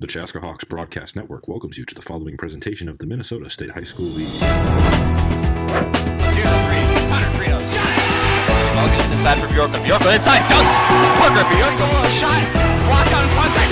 The Chaska Hawks Broadcast Network welcomes you to the following presentation of the Minnesota State High School League. 2 to 3. Connor Fritos. Ball goes inside for Bjork. Bjork inside. Dunks. Parker Bjork. A shot. Blocked on front. They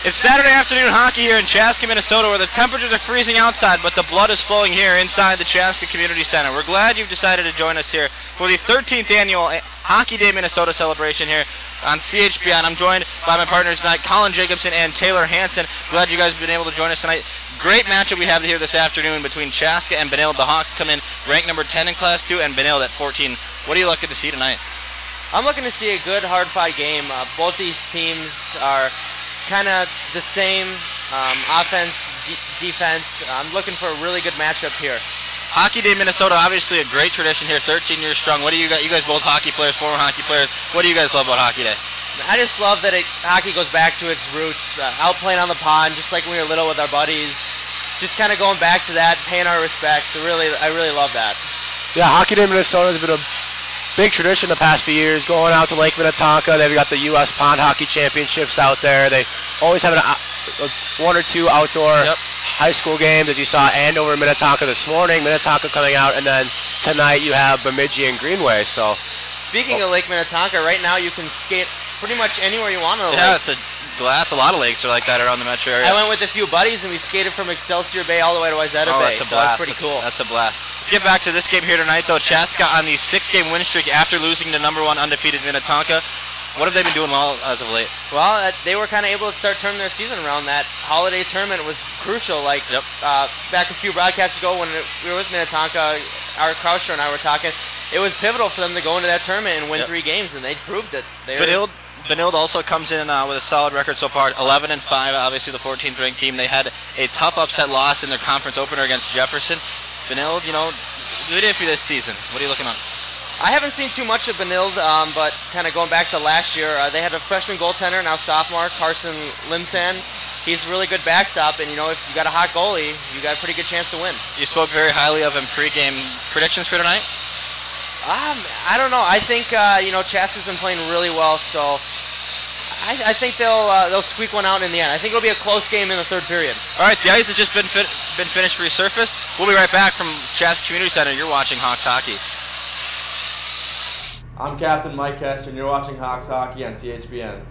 It's Saturday afternoon hockey here in Chaska, Minnesota, where the temperatures are freezing outside, but the blood is flowing here inside the Chaska Community Center. We're glad you've decided to join us here for the 13th annual Hockey Day Minnesota celebration here on CHBN. I'm joined by my partners tonight, Colin Jacobson and Taylor Hansen. Glad you guys have been able to join us tonight. Great matchup we have here this afternoon between Chaska and Benilde. The Hawks come in ranked number 10 in Class 2 and Benilde at 14. What are you looking to see tonight? I'm looking to see a good, hard-fought game. Both these teams are kind of the same offense, defense. I'm looking for a really good matchup here. Hockey Day Minnesota, obviously a great tradition here, 13 years strong. What do you guys both hockey players, former hockey players, what do you guys love about Hockey Day? I just love that hockey goes back to its roots, out playing on the pond, just like when we were little with our buddies. Just kind of going back to that, paying our respects. I really love that. Yeah, Hockey Day Minnesota has been a big tradition the past few years, going out to Lake Minnetonka. They've got the U.S. Pond Hockey Championships out there. They always have one or two outdoor high school games, as you saw Andover and Minnetonka this morning, Minnetonka coming out, and then tonight you have Bemidji and Greenway. So, speaking of Lake Minnetonka, right now you can skate pretty much anywhere you want on the lake. It's a glass. A lot of lakes are like that around the metro area. I went with a few buddies and we skated from Excelsior Bay all the way to Wayzata Bay. That's a blast. That's pretty cool. That's a blast. Let's get back to this game here tonight, though. Chaska on the 6-game win streak after losing to #1 undefeated Minnetonka. What have they been doing well as of late? Well, they were kind of able to start turning their season around. That holiday tournament was crucial. Back a few broadcasts ago when we were with Minnetonka, our Krauscher and I were talking, it was pivotal for them to go into that tournament and win 3 games, and they proved it. Benilde also comes in with a solid record so far, 11-5, obviously the 14th ranked team. They had a tough upset loss in their conference opener against Jefferson. Benilde, good iffy this season. What are you looking on? I haven't seen too much of Benilde, but kind of going back to last year, they had a freshman goaltender, now sophomore, Carson Limsan. He's a really good backstop, and if you got a hot goalie, you got a pretty good chance to win. You spoke very highly of him pregame. Predictions for tonight? I don't know. I think Chaska's been playing really well, so I think they'll squeak one out in the end. I think it'll be a close game in the third period. All right, the ice has just been finished resurfaced. We'll be right back from Chaska Community Center. You're watching Hawks Hockey. I'm Captain Mike Kester, and you're watching Hawks Hockey on CHBN.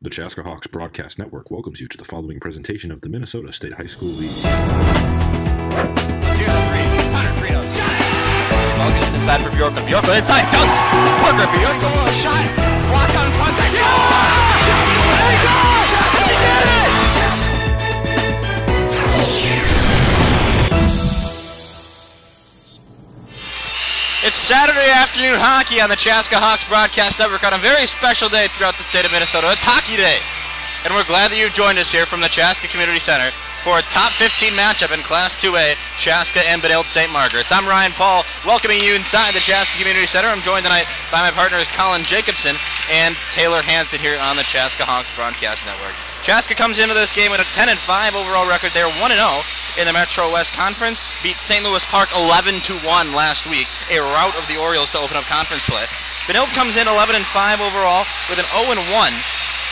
The Chaska Hawks Broadcast Network welcomes you to the following presentation of the Minnesota State High School League. Inside for Bjork, Bjork inside, dunks! Parker, Bjork, a shot! Block on front, they It's Saturday afternoon hockey on the Chaska Hawks Broadcast Network on a very special day throughout the state of Minnesota. It's Hockey Day, and we're glad that you've joined us here from the Chaska Community Center for a top 15 matchup in Class 2A, Chaska and Benilde St. Margaret's. I'm Ryan Paul, welcoming you inside the Chaska Community Center. I'm joined tonight by my partners Colin Jacobson and Taylor Hansen here on the Chaska Hawks Broadcast Network. Chaska comes into this game with a 10-5 overall record. They're 1-0 in the Metro West Conference, beat St. Louis Park 11-1 last week, a rout of the Orioles to open up conference play. Benilde comes in 11-5 overall with an 0-1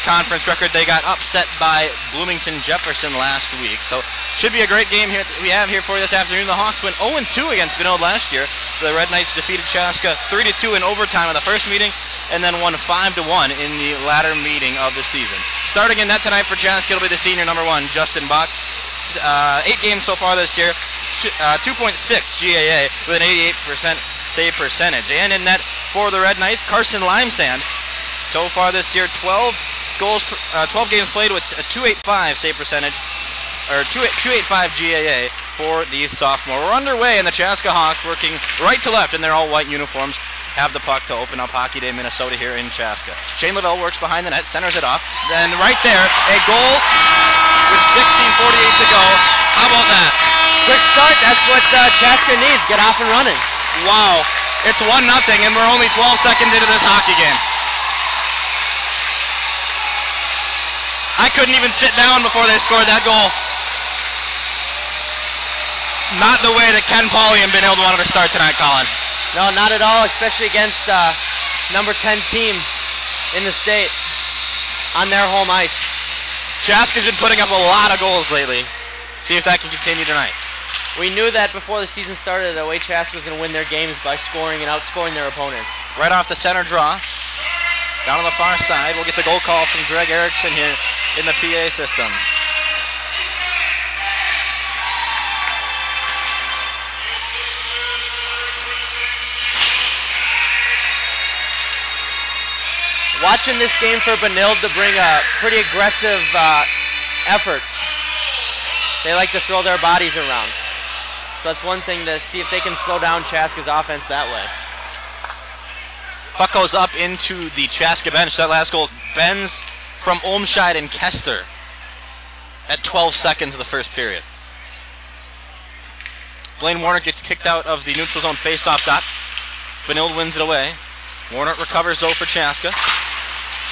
conference record. They got upset by Bloomington Jefferson last week, so should be a great game here we have here for you this afternoon. The Hawks went 0-2 against Benilde last year. The Red Knights defeated Chaska 3-2 in overtime in the first meeting, and then won 5-1 in the latter meeting of the season. Starting in net tonight for Chaska, it'll be the senior number 1, Justin Bach. 8 games so far this year, 2.6 GAA with an 88% save percentage. And in net for the Red Knights, Carson Limesand. So far this year, 12 games played with a 2.85 save percentage, or 2.85 GAA for the sophomore. We're underway, and the Chaska Hawks working right to left in their all-white uniforms have the puck to open up Hockey Day Minnesota here in Chaska. Shane Lavelle works behind the net, centers it off, then right there, a goal with 16:48 to go. How about that? Quick start, that's what Chaska needs, get off and running. Wow, it's 1-0 and we're only 12 seconds into this hockey game. I couldn't even sit down before they scored that goal. Not the way that Ken Pauley and Benilde wanted to start tonight, Colin. No, not at all, especially against number 10 team in the state on their home ice. Chaska's been putting up a lot of goals lately. See if that can continue tonight. We knew that before the season started, the way Chaska was going to win their games by scoring and outscoring their opponents. Right off the center draw. Down on the far side, we'll get the goal call from Greg Erickson here in the PA system. Watching this game for Benilde to bring a pretty aggressive effort. They like to throw their bodies around. So that's one thing to see if they can slow down Chaska's offense that way. Puck goes up into the Chaska bench. That last goal, Benz from Olmscheid and Kester at 12 seconds of the first period. Blaine Warner gets kicked out of the neutral zone face-off dot. Benilde wins it away. Warner recovers though for Chaska.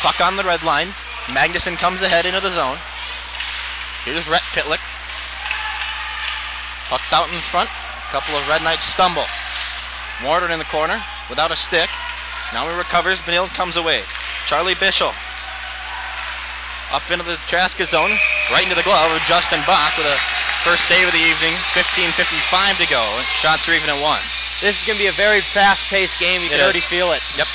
Puck on the red line. Magnuson comes ahead into the zone. Here's Rhett Pitlick. Puck's out in front. A couple of Red Knights stumble. Warner in the corner without a stick. Now he recovers. Benilde comes away. Charlie Bischel up into the Chaska zone. Right into the glove of Justin Bach with a first save of the evening. 15:55 to go. Shots are even at 1. This is going to be a very fast-paced game. You can already feel it. Yep.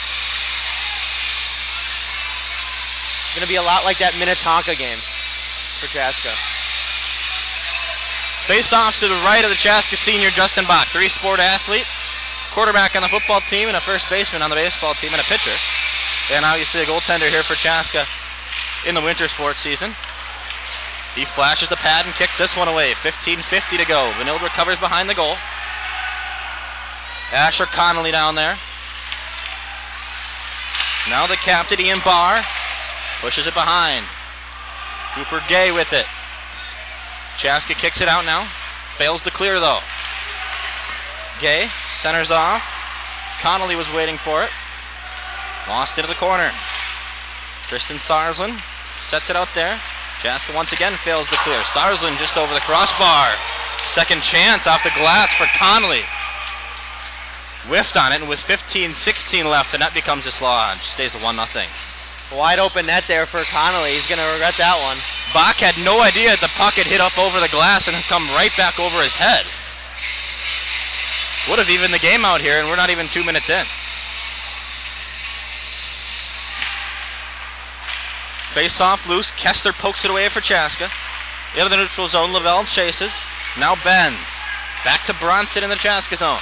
It's going to be a lot like that Minnetonka game for Chaska. Face off to the right of the Chaska senior, Justin Bach, 3-sport athlete, quarterback on the football team, and a first baseman on the baseball team, and a pitcher. And now you see a goaltender here for Chaska in the winter sports season. He flashes the pad and kicks this one away. 15:50 to go. Benilde recovers behind the goal. Asher Connolly down there. Now the captain, Ian Barr, pushes it behind. Cooper Gay with it. Chaska kicks it out now. Fails to clear though. Gay centers off. Connolly was waiting for it. Lost into the corner. Tristan Sarsland sets it out there. Chaska once again fails to clear. Sarsland just over the crossbar. Second chance off the glass for Connolly. Whiffed on it, and with 15:16 left, the net becomes dislodged. Stays at 1-0. Wide open net there for Connolly. He's going to regret that one. Bach had no idea the puck had hit up over the glass and had come right back over his head. Would have evened the game out here, and we're not even 2 minutes in. Face off loose. Kester pokes it away for Chaska. Into the neutral zone. Lavelle chases. Now bends. Back to Bronson in the Chaska zone.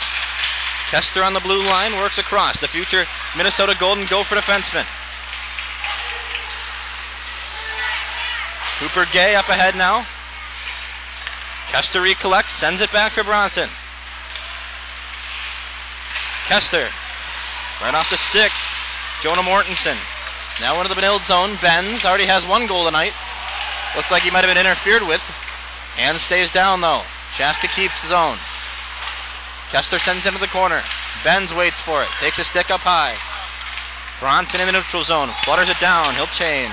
Kester on the blue line works across. The future Minnesota Golden Gopher defenseman. Cooper Gay up ahead now. Kester recollects, sends it back for Bronson. Kester, right off the stick. Jonah Mortensen. Now into the Benilde zone. Benz already has 1 goal tonight. Looked like he might have been interfered with. And stays down though. Chaska keeps his own. Kester sends into the corner. Benz waits for it. Takes a stick up high. Bronson in the neutral zone. Flutters it down. He'll change.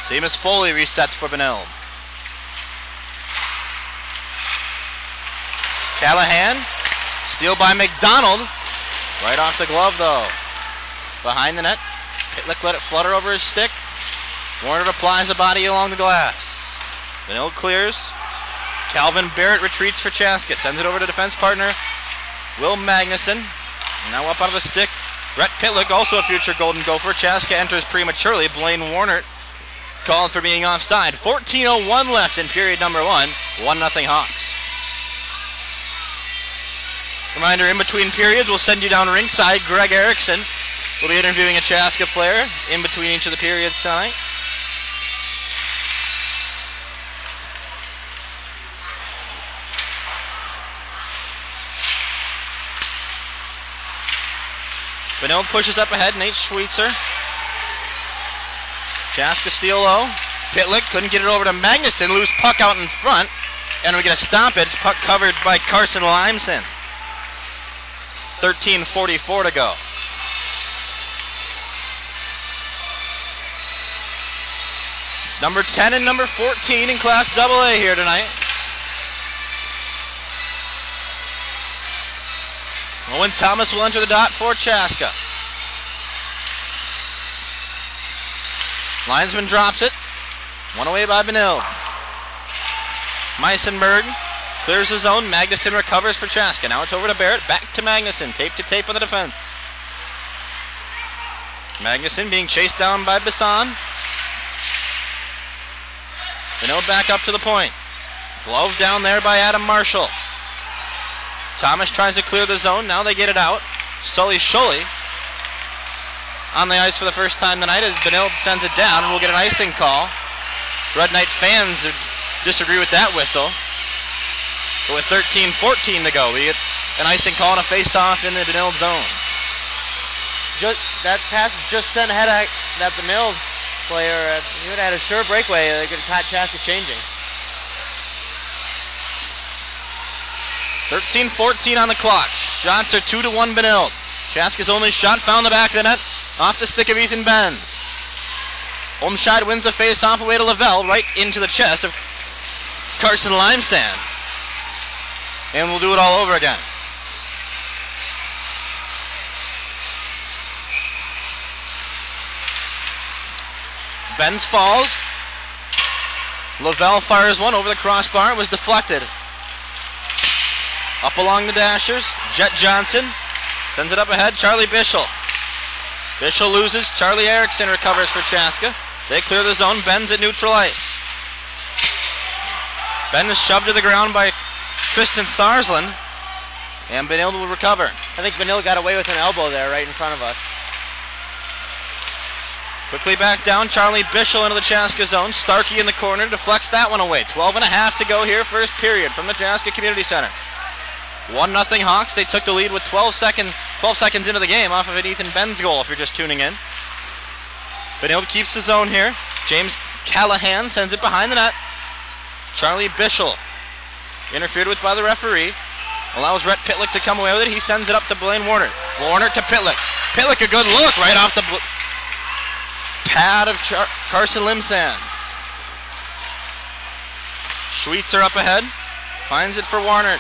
Seamus Foley resets for Benilde. Callahan. Steal by McDonald. Right off the glove though. Behind the net. Pitlick let it flutter over his stick. Warner applies the body along the glass. Benilde clears. Calvin Barrett retreats for Chaska. Sends it over to defense partner Will Magnuson. Now up out of the stick. Brett Pitlick, also a future Golden Gopher. Chaska enters prematurely. Blaine Warner calling for being offside. 14:01 left in period number 1. 1-0 Hawks. Reminder, in between periods, we'll send you down ringside. Greg Erickson will be interviewing a Chaska player in between each of the periods tonight. Benilde pushes up ahead. Nate Schweitzer. Chaska steal low. Pitlick couldn't get it over to Magnuson. Loose puck out in front. And we get a stoppage. Puck covered by Carson Limeson. 13:44 to go. Number 10 and number 14 in Class AA here tonight. Owen Thomas will enter the dot for Chaska. Linesman drops it. One away by Benilde. Meisenberg clears the zone. Magnuson recovers for Chaska. Now it's over to Barrett. Back to Magnuson. Tape to tape on the defense. Magnuson being chased down by Bisson. Benilde back up to the point. Glove down there by Adam Marshall. Thomas tries to clear the zone. Now they get it out. Sully Sholey on the ice for the first time tonight as Benilde sends it down, and we'll get an icing call. Red Knight fans disagree with that whistle. But with 13:14 to go, we get an icing call and a face-off in the Benilde zone. That pass just sent ahead of that Benilde player. He would have had a sure breakaway. They could have caught Chaska changing. 13:14 on the clock. Shots are 2-1 Benilde. Chaska's only shot found the back of the net off the stick of Ethan Benz. Olmscheid wins the face-off away to Lavelle, right into the chest of Carson Limesand. And we'll do it all over again. Benz falls. Lavelle fires one over the crossbar. It was deflected. Up along the dashers. Jet Johnson sends it up ahead. Charlie Bischel. Bischel loses. Charlie Erickson recovers for Chaska. They clear the zone. Ben's at neutral ice. Ben is shoved to the ground by Tristan Sarsland. And Benilde will recover. I think Benilde got away with an elbow there right in front of us. Quickly back down. Charlie Bischel into the Chaska zone. Starkey in the corner deflects that one away. 12.5 to go here, first period from the Chaska Community Center. 1-0 Hawks. They took the lead with 12 seconds into the game off of an Ethan Benz goal if you're just tuning in. Benilde keeps the zone here. James Callahan sends it behind the net. Charlie Bischel interfered with by the referee. Allows Rhett Pitlick to come away with it. He sends it up to Blaine Warner. Warner to Pitlick. Pitlick a good look right off the pad of Carson Limsand. Schweitzer up ahead. Finds it for Warner.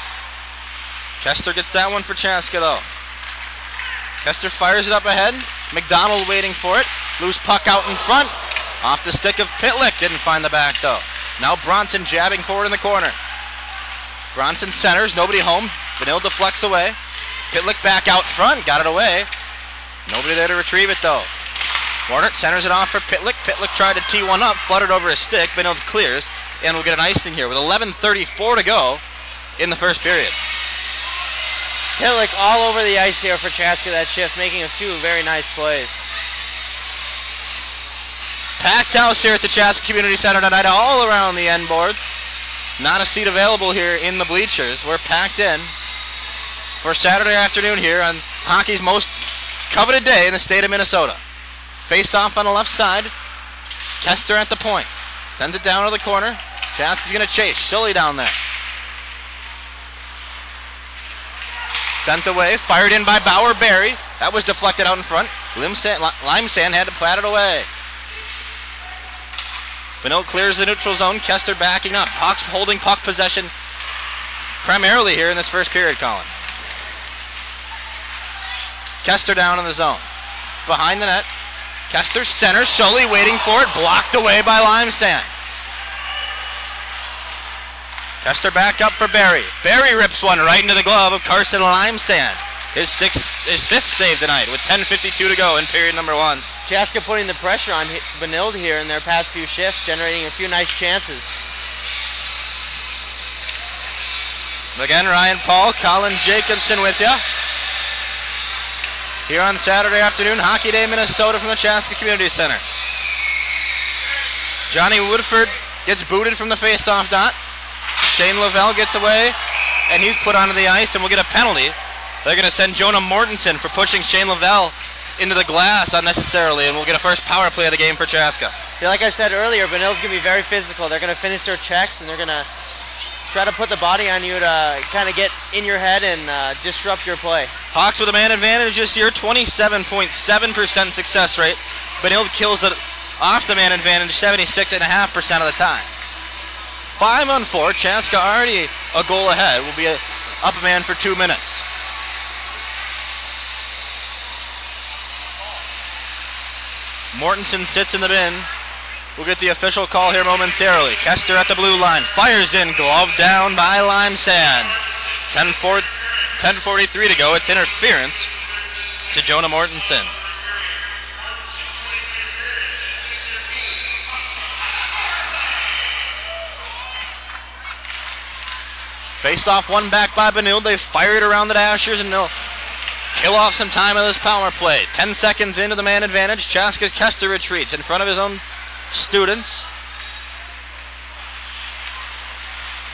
Kester gets that one for Chaska though. Kester fires it up ahead. McDonald waiting for it. Loose puck out in front. Off the stick of Pitlick. Didn't find the back though. Now Bronson jabbing forward in the corner. Bronson centers. Nobody home. Benilde deflects away. Pitlick back out front. Got it away. Nobody there to retrieve it though. Warner centers it off for Pitlick. Pitlick tried to tee one up, fluttered over his stick. Benilde clears, and we'll get an icing here with 11:34 to go in the first period. Pitlick all over the ice here for Chaska that shift, making a few very nice plays. Packed house here at the Chaska Community Center tonight, all around the end boards. Not a seat available here in the bleachers. We're packed in for Saturday afternoon here on hockey's most coveted day in the state of Minnesota. Face off on the left side. Kester at the point. Sends it down to the corner. Chaska's going to chase. Sully down there. Sent away. Fired in by Bauer Barry. That was deflected out in front. Limesand had to plat it away. Benilde clears the neutral zone. Kester backing up. Hawks holding puck possession primarily here in this first period, Colin. Kester down in the zone. Behind the net. Kester centers. Sully waiting for it. Blocked away by Limesand. Kester back up for Barry. Barry rips one right into the glove of Carson Limesand. His fifth save tonight with 10:52 to go in period number 1. Chaska putting the pressure on Benilde here in their past few shifts, generating a few nice chances. Again, Ryan Paul, Colin Jacobson with you. Here on Saturday afternoon, Hockey Day, Minnesota from the Chaska Community Center. Johnny Woodford gets booted from the face-off dot. Shane Lavelle gets away, and he's put onto the ice, and we'll get a penalty. They're going to send Jonah Mortensen for pushing Shane Lavelle into the glass unnecessarily, and we'll get a first power play of the game for Chaska. Yeah, like I said earlier, Benilde's going to be very physical. They're going to finish their checks, and they're going to try to put the body on you to kind of get in your head and disrupt your play. Hawks with a man advantage this year, 27.7% success rate. Benilde kills it off the man advantage 76.5% of the time. 5-on-4, Chaska already a goal ahead. Will be up a man for 2 minutes. Mortensen sits in the bin. We'll get the official call here momentarily. Kester at the blue line. Fires in. Glove down by Limesand. 10:43 to go. It's interference to Jonah Mortensen. Face off one back by Benilde. They fire it around the Dashers and they'll kill off some time of this power play. 10 seconds into the man advantage. Chaska's Kester retreats in front of his own students.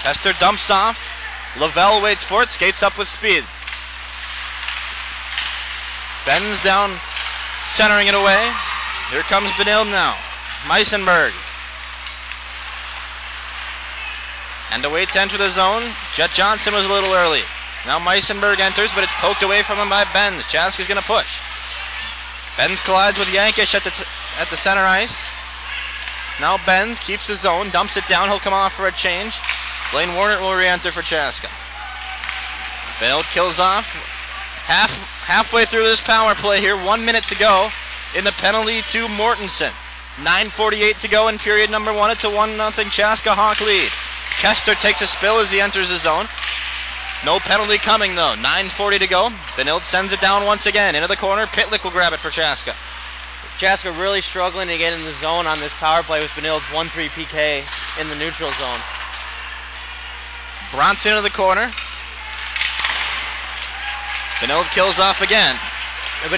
Kester dumps off. Lavelle waits for it. Skates up with speed. Bends down, centering it away. Here comes Benilde now. Meisenberg. And awaits to enter the zone. Jet Johnson was a little early. Now Meisenberg enters, but it's poked away from him by Benz. Chaska's going to push. Benz collides with Yankish at the center ice. Now Benz keeps the zone, dumps it down. He'll come off for a change. Blaine Warner will re-enter for Chaska. Benilde kills off. Halfway through this power play here. 1 minute to go in the penalty to Mortensen. 9:48 to go in period number 1. It's a 1-0 Chaska Hawk lead. Kester takes a spill as he enters the zone. No penalty coming though. 9:40 to go. Benilde sends it down once again into the corner. Pitlick will grab it for Chaska. Chaska really struggling to get in the zone on this power play with Benilde's 1-3 PK in the neutral zone. Bronson into the corner. Benilde kills off again. As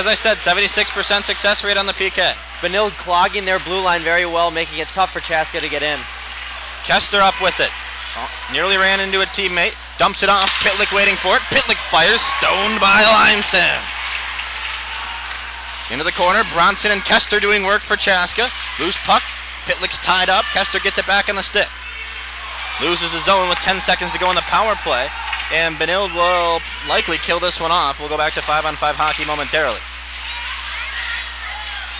I said, 76% success rate on the PK. Benilde clogging their blue line very well, making it tough for Chaska to get in. Kester up with it. Nearly ran into a teammate. Dumps it off. Pitlick waiting for it. Pitlick fires. Stoned by Limesand. Into the corner. Bronson and Kester doing work for Chaska. Loose puck. Pitlick's tied up. Kester gets it back on the stick. Loses the zone with 10 seconds to go in the power play. And Benilde will likely kill this one off. We'll go back to 5-on-5 hockey momentarily.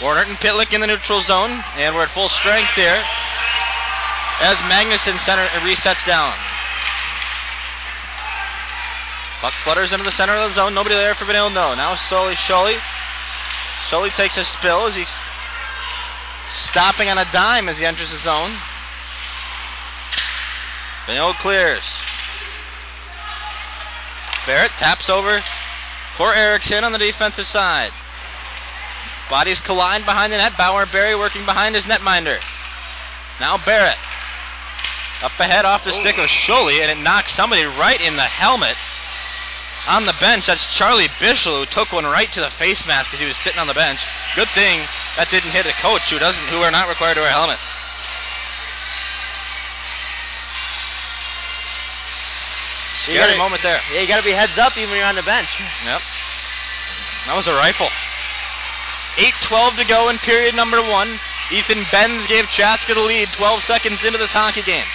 Warner and Pitlick in the neutral zone. And we're at full strength here as Magnuson center resets down. Puck flutters into the center of the zone. Nobody there for Benilde. No. Now Sully. Sully takes a spill as he's stopping on a dime as he enters the zone. Benilde clears. Barrett taps over for Erickson on the defensive side. Bodies collide behind the net. Bauer Berry working behind his netminder. Now Barrett. Up ahead off the stick of Schully, and it knocks somebody right in the helmet. On the bench, that's Charlie Bischel, who took one right to the face mask because he was sitting on the bench. Good thing that didn't hit a coach who are not required to wear helmets. Scary moment there. Yeah, you got to be heads up even when you're on the bench. Yep. That was a rifle. 8:12 to go in period number 1. Ethan Benz gave Chaska the lead 12 seconds into this hockey game.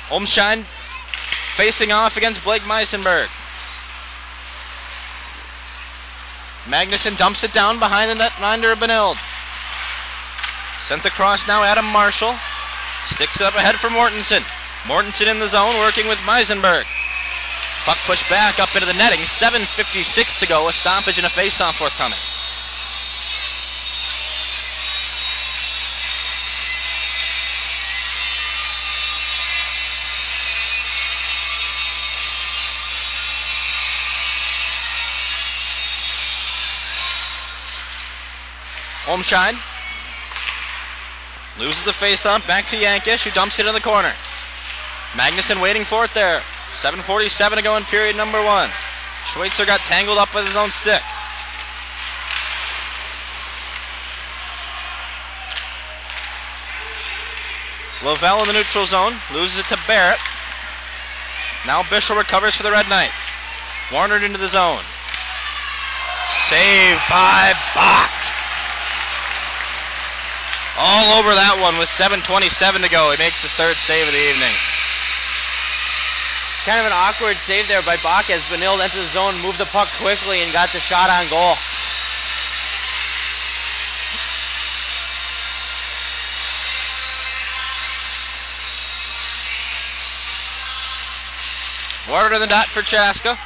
Olmschein facing off against Blake Meisenberg. Magnuson dumps it down behind the netminder of Benilde. Sent across now Adam Marshall. Sticks it up ahead for Mortensen. Mortensen in the zone working with Meisenberg. Puck pushed back up into the netting. 7:56 to go. A stoppage and a face-off forthcoming. Olmschein loses the face-off, back to Yankish, who dumps it in the corner. Magnuson waiting for it there. 7:47 to go in period number 1. Schweitzer got tangled up with his own stick. Lovell in the neutral zone, loses it to Barrett. Now Bischel recovers for the Red Knights. Warner into the zone. Saved by Bach. All over that one with 7:27 to go. He makes his 3rd save of the evening. Kind of an awkward save there by Bach as Benilde entered the zone, moved the puck quickly, and got the shot on goal. Warner to the dot for Chaska.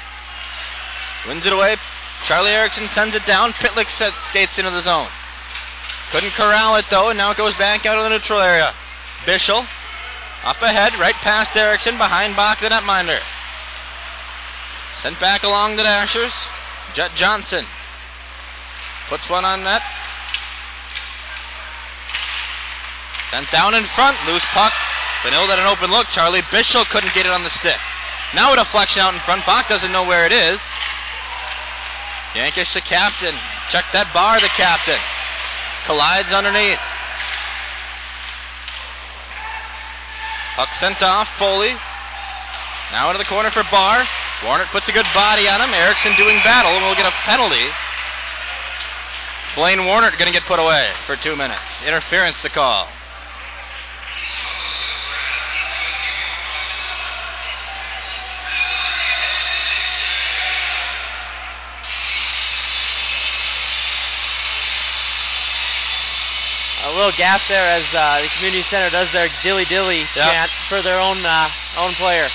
Wins it away. Charlie Erickson sends it down. Pitlick skates into the zone. Couldn't corral it though, and now it goes back out of the neutral area. Bischel up ahead, right past Erickson, behind Bach, the netminder. Sent back along the dashers. Jet Johnson puts one on net. Sent down in front, loose puck. Benilde had an open look. Charlie Bischel couldn't get it on the stick. Now a deflection out in front. Bach doesn't know where it is. Yankish, the captain. Check that bar, the captain. Collides underneath. Puck sent off, Foley. Now into the corner for Barr. Warner puts a good body on him. Erickson doing battle, and we'll get a penalty. Blaine Warner going to get put away for 2 minutes. Interference to call. A little gap there as the community center does their dilly dilly chant for their own player.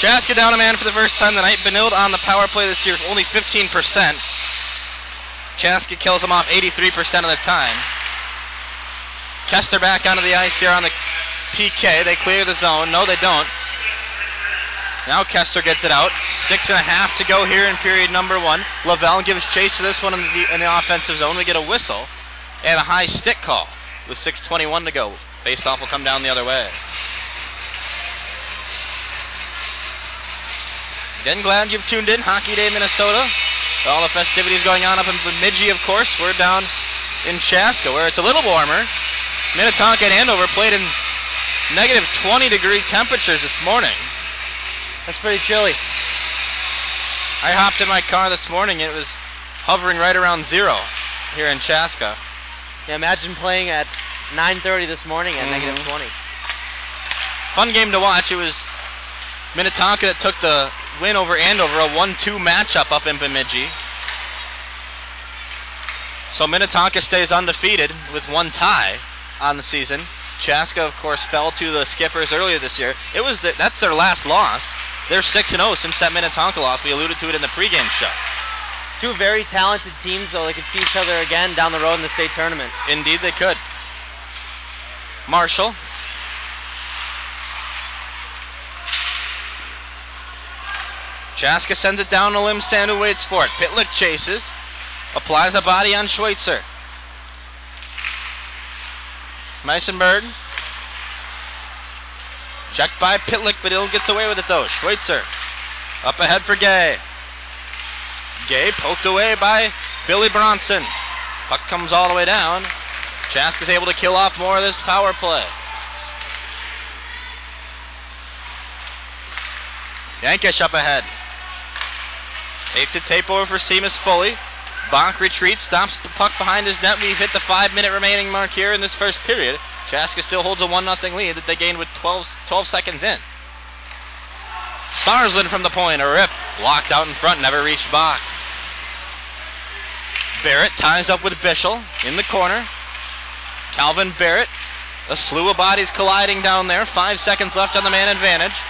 Chaska down a man for the first time tonight. Benilde on the power play this year, only 15%. Chaska kills him off 83% of the time. Kester back onto the ice here on the PK. They clear the zone. No, they don't. Now Kester gets it out. 6.5 to go here in period number 1. Lavelle gives chase to this one in the offensive zone. We get a whistle and a high stick call with 6:21 to go. Face-off will come down the other way. Again, glad you've tuned in. Hockey Day, Minnesota. All the festivities going on up in Bemidji, of course. We're down in Chaska, where it's a little warmer. Minnetonka and Andover played in negative 20-degree temperatures this morning. That's pretty chilly. I hopped in my car this morning. It was hovering right around 0 here in Chaska. Yeah, imagine playing at 9:30 this morning at negative 20. Fun game to watch. It was Minnetonka that took the win over Andover, a 1-2 matchup up in Bemidji. So Minnetonka stays undefeated with 1 tie on the season. Chaska, of course, fell to the Skippers earlier this year. That's their last loss. They're 6-0 since that Minnetonka loss. We alluded to it in the pregame show. 2 very talented teams, though. They could see each other again down the road in the state tournament. Indeed, they could. Marshall. Chaska sends it down to Limsand, who waits for it. Pitlick chases. Applies a body on Schweitzer. Meisenberg. Checked by Pitlick, but Benilde gets away with it though. Schweitzer. Up ahead for Gay. Gay poked away by Billy Bronson. Puck comes all the way down. Chaska's able to kill off more of this power play. Yankish up ahead. Tape to tape over for Seamus Foley. Bonk retreats, stops the puck behind his net. We've hit the 5-minute remaining mark here in this first period. Chaska still holds a 1-0 lead that they gained with 12 seconds in. Sarsland from the point, a rip. Blocked out in front, never reached Bach. Barrett ties up with Bischel in the corner. Calvin Barrett, a slew of bodies colliding down there. 5 seconds left on the man advantage.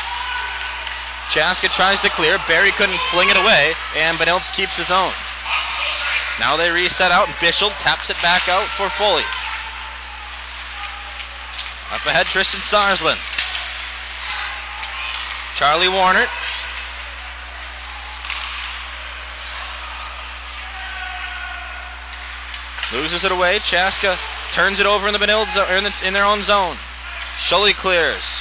Chaska tries to clear. Barry couldn't fling it away, and Benilde keeps his own. Now they reset out, and Bischel taps it back out for Foley. Up ahead, Tristan Sarsland. Charlie Warner. Loses it away. Chaska turns it over in the Benilde in their own zone. Scully clears.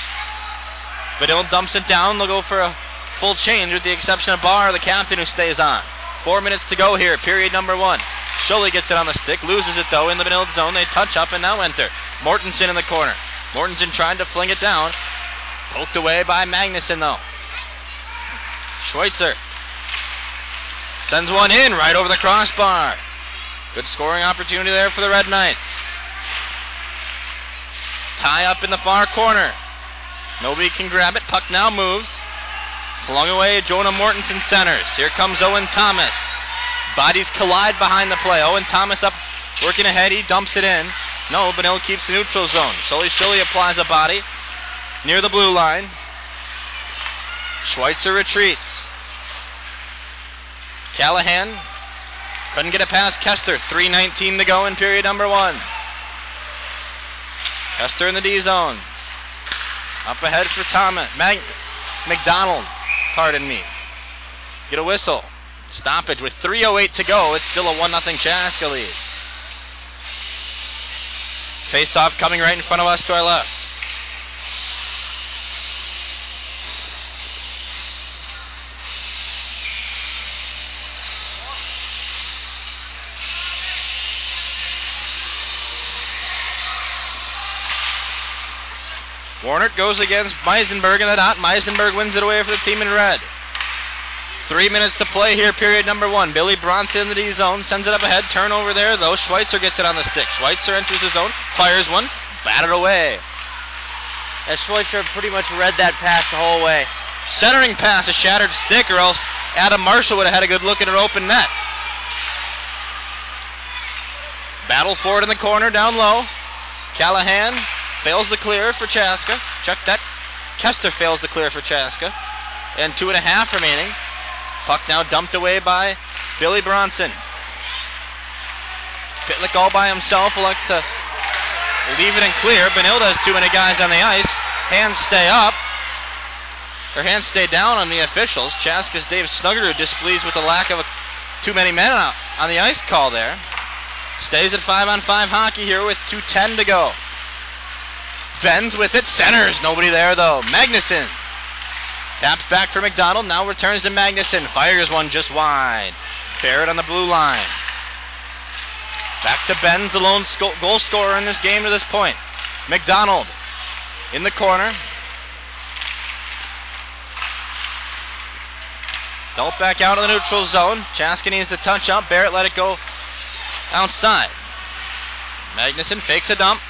Benilde dumps it down. They'll go for a full change with the exception of Barr, the captain, who stays on. 4 minutes to go here, period number 1. Scully gets it on the stick, loses it though in the Benilde zone. They touch up and now enter. Mortensen in the corner. Mortensen trying to fling it down. Poked away by Magnuson though. Schweitzer sends one in right over the crossbar. Good scoring opportunity there for the Red Knights. Tie up in the far corner. Nobody can grab it. Puck now moves. Flung away, Jonah Mortensen centers. Here comes Owen Thomas. Bodies collide behind the play. Owen Thomas up, working ahead. He dumps it in. No, Benilde keeps the neutral zone. Sully Shilly applies a body near the blue line. Schweitzer retreats. Callahan couldn't get it past Kester. 3:19 to go in period number 1. Kester in the D zone. Up ahead for Thomas. McDonald, pardon me. Get a whistle. Stoppage with 3:08 to go. It's still a 1-0 Chaska lead. Face-off coming right in front of us to our left. Warner goes against Meisenberg in the dot. Meisenberg wins it away for the team in red. 3 minutes to play here, period number 1. Billy Bronson in the D zone, sends it up ahead. Turnover there, though. Schweitzer gets it on the stick. Schweitzer enters his zone, fires one, batted away. As Schweitzer pretty much read that pass the whole way. Centering pass, a shattered stick, or else Adam Marshall would have had a good look at an open net. Battle for it in the corner, down low. Callahan fails the clear for Chaska. Check that. Kester fails the clear for Chaska. And 2.5 remaining. Puck now dumped away by Billy Bronson. Pitlick all by himself elects to leave it in clear. Benilde has too many guys on the ice. Hands stay up. Their hands stay down on the officials. Chaska's Dave Snuggerud displeased with the lack of too many men on the ice call there. Stays at 5-on-5 hockey here with 2:10 to go. Bends with it, centers. Nobody there though. Magnuson taps back for McDonald, now returns to Magnuson. Fires one just wide. Barrett on the blue line. Back to Benz, the lone goal scorer in this game to this point. McDonald in the corner. Dealt back out of the neutral zone. Chaska needs to touch up. Barrett let it go outside. Magnuson fakes a dump.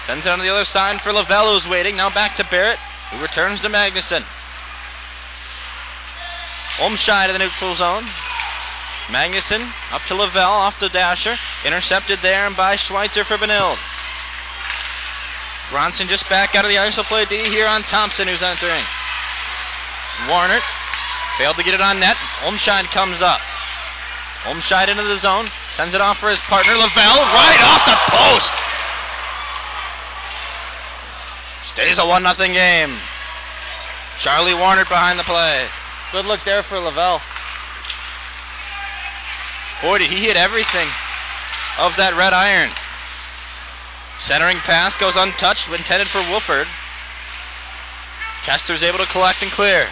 Sends it on the other side for Lavelle, who's waiting. Now back to Barrett, who returns to Magnuson. Olmscheid in the neutral zone. Magnuson up to Lavelle off the dasher. Intercepted there and by Schweitzer for Benilde. Bronson just back out of the iso play D here on Thompson, who's entering. Warner failed to get it on net. Olmscheid comes up. Olmscheid into the zone. Sends it off for his partner. Lavelle right off the post. Stays a 1-0 game. Charlie Warner behind the play. Good look there for Lavelle. Boy, did he hit everything of that red iron. Centering pass goes untouched, intended for Wolford. Kester's able to collect and clear.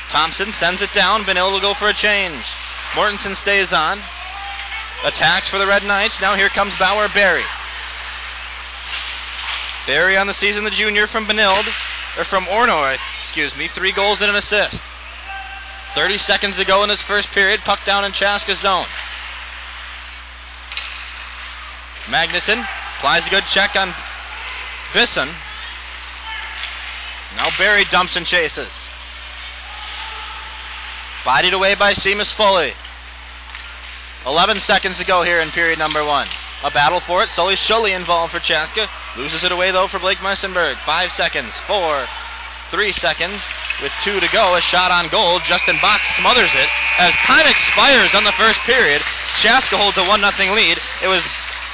Thompson sends it down. Benilde will go for a change. Mortensen stays on. Attacks for the Red Knights. Now here comes Bauer Berry. Berry on the season, the junior from Benilde, or from Orno, excuse me. 3 goals and an assist. 30 seconds to go in this first period. Puck down in Chaska's zone. Magnuson applies a good check on Bisson. Now Berry dumps and chases. Bodied away by Seamus Foley. 11 seconds to go here in period number 1. A battle for it. Sully Schully involved for Chaska. Loses it away though for Blake Messenberg. 5 seconds. 4. 3 seconds. With 2 to go. A shot on goal. Justin Bach smothers it. As time expires on the first period, Chaska holds a 1-0 lead. It was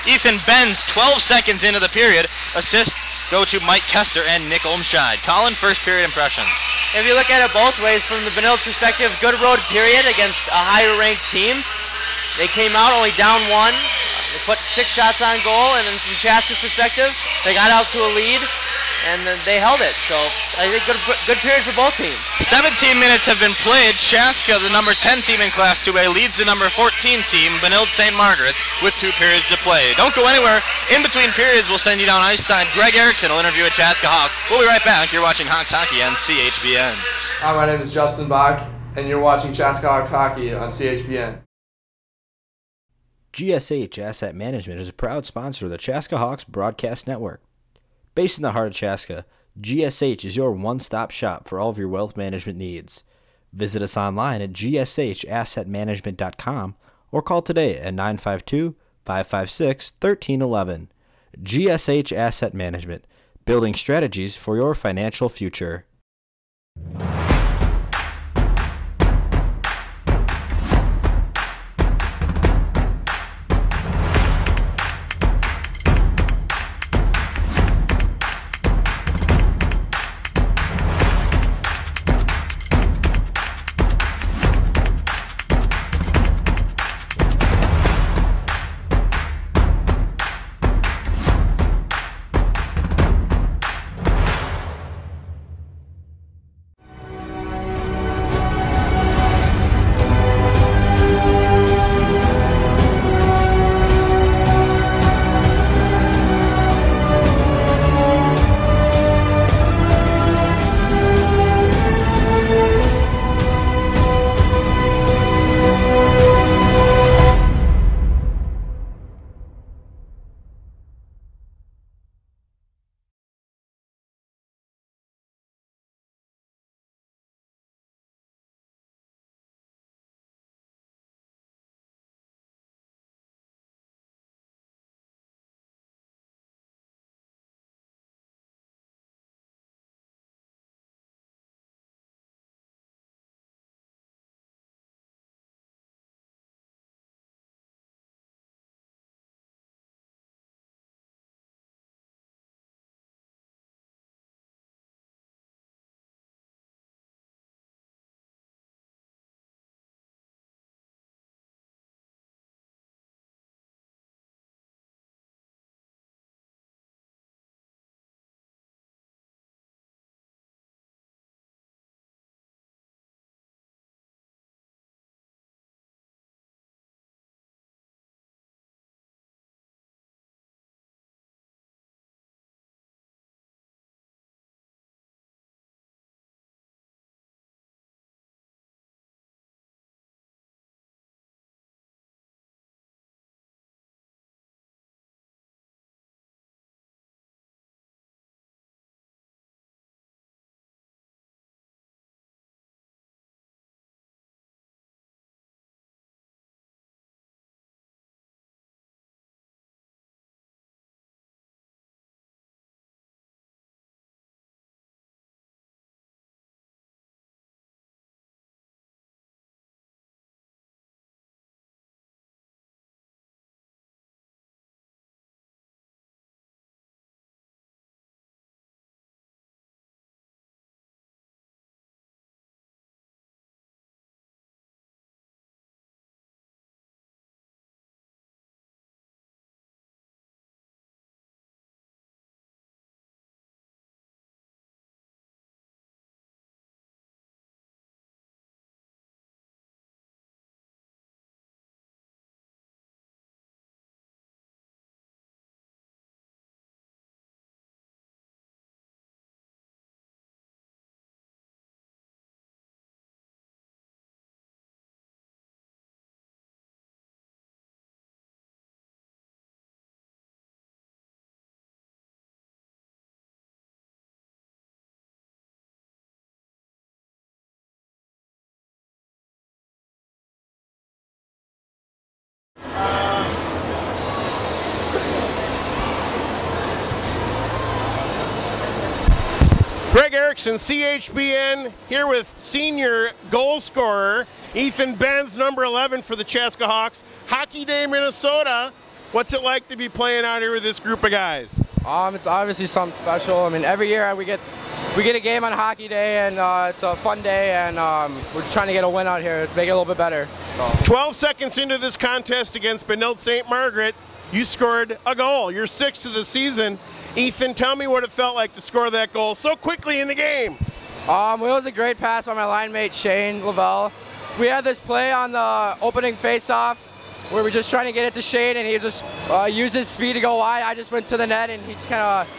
Ethan Benz 12 seconds into the period. Assists go to Mike Kester and Nick Olmscheid. Colin, first period impressions. If you look at it both ways, from the Benilde perspective, good road period against a higher ranked team. They came out only down 1. They put 6 shots on goal, and then from Chaska's perspective, they got out to a lead, and they held it. So I think good period for both teams. 17 minutes have been played. Chaska, the number 10 team in Class 2A, leads the number 14 team, Benilde St. Margaret's, with 2 periods to play. Don't go anywhere. In between periods, we'll send you down ice side. Greg Erickson will interview a Chaska Hawk. We'll be right back. You're watching Hawks Hockey on CHBN. Hi, my name is Justin Bach, and you're watching Chaska Hawks Hockey on CHBN. GSH Asset Management is a proud sponsor of the Chaska Hawks Broadcast Network. Based in the heart of Chaska, GSH is your one-stop shop for all of your wealth management needs. Visit us online at gshassetmanagement.com or call today at 952-556-1311. GSH Asset Management, building strategies for your financial future. Erickson, CHBN, here with senior goal scorer Ethan Benz, number 11 for the Chaska Hawks. Hockey Day, Minnesota. What's it like to be playing out here with this group of guys? It's obviously something special. I mean, every year we get a game on Hockey Day, and it's a fun day, and we're trying to get a win out here to make it a little bit better. So. 12 seconds into this contest against Benilde St. Margaret, you scored a goal. You're 6th of the season. Ethan, tell me what it felt like to score that goal so quickly in the game. It was a great pass by my line mate Shane Lavelle. We had this play on the opening face-off where we're just trying to get it to Shane, and he just used his speed to go wide. I just went to the net, and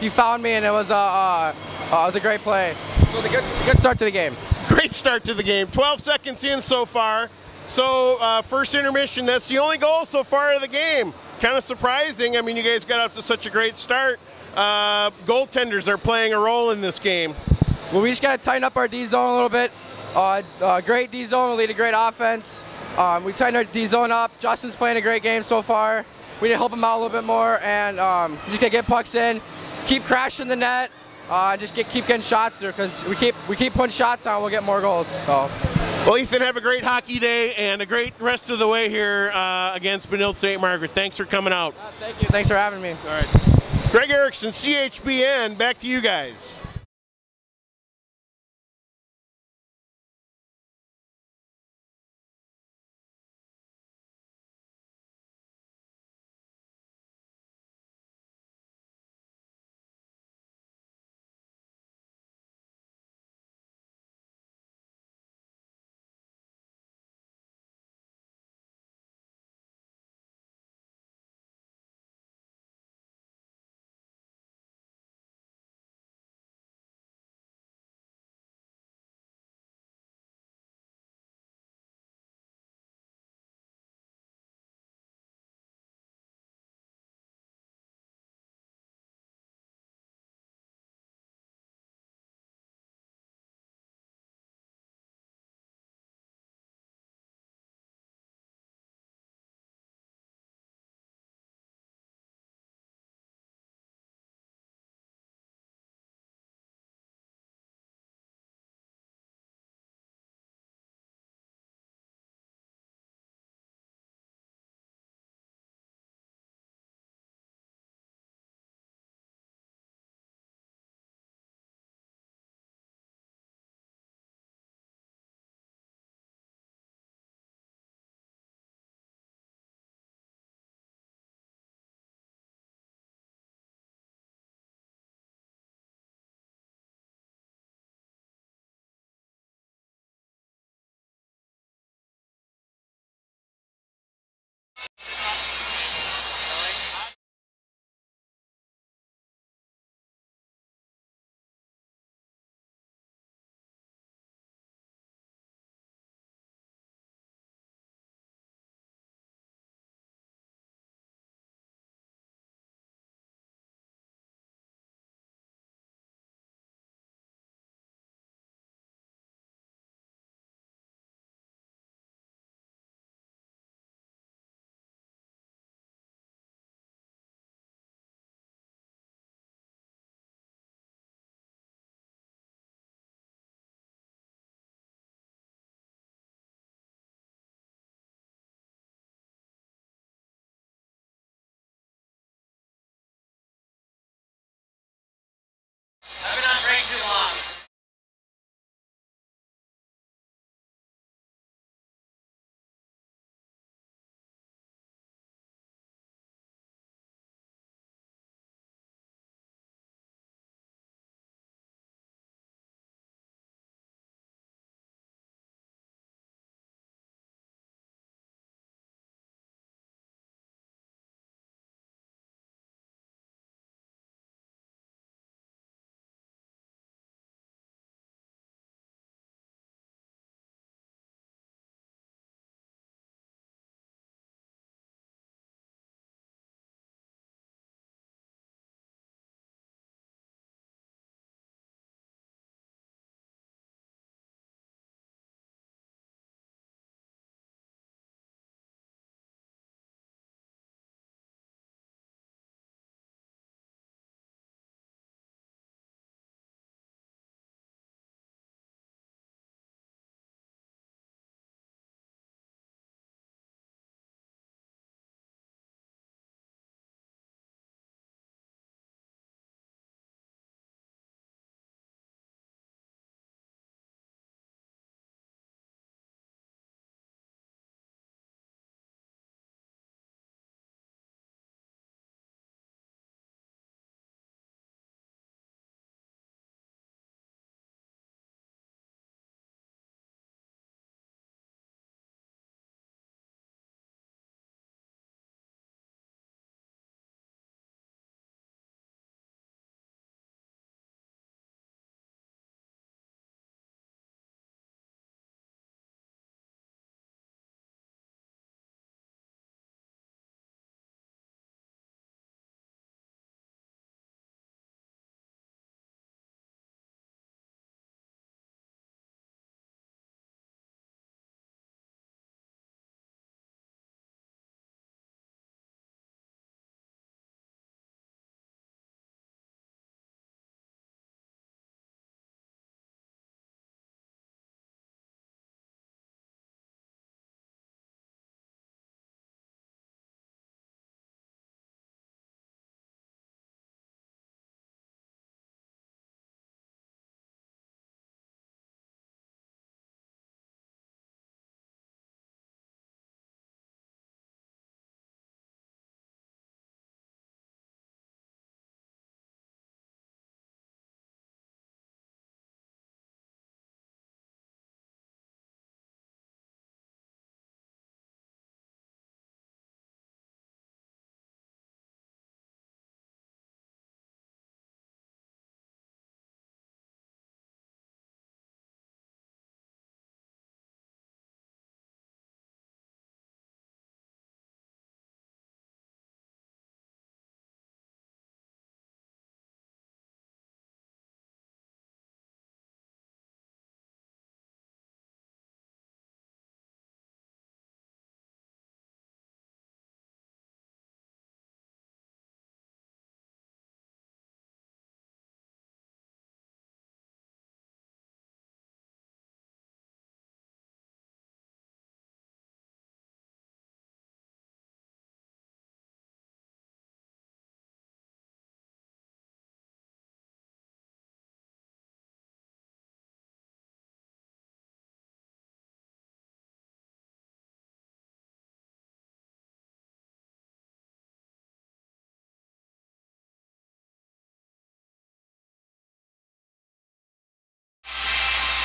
he found me, and it was a great play. So it was a good start to the game. Great start to the game. 12 seconds in so far. So first intermission, that's the only goal so far of the game. Kind of surprising. I mean, you guys got off to such a great start. Goaltenders are playing a role in this game. Well, we just got to tighten up our D-zone a little bit. Great D-zone will lead to great offense. We tightened our D-zone up. Justin's playing a great game so far. We need to help him out a little bit more, and just gotta get pucks in, keep crashing the net, just keep getting shots through, because we keep putting shots on, we'll get more goals. So. Well, Ethan, have a great hockey day and a great rest of the way here against Benilde St. Margaret. Thanks for coming out. Thank you. Thanks for having me. All right. Greg Erickson, CHBN, back to you guys.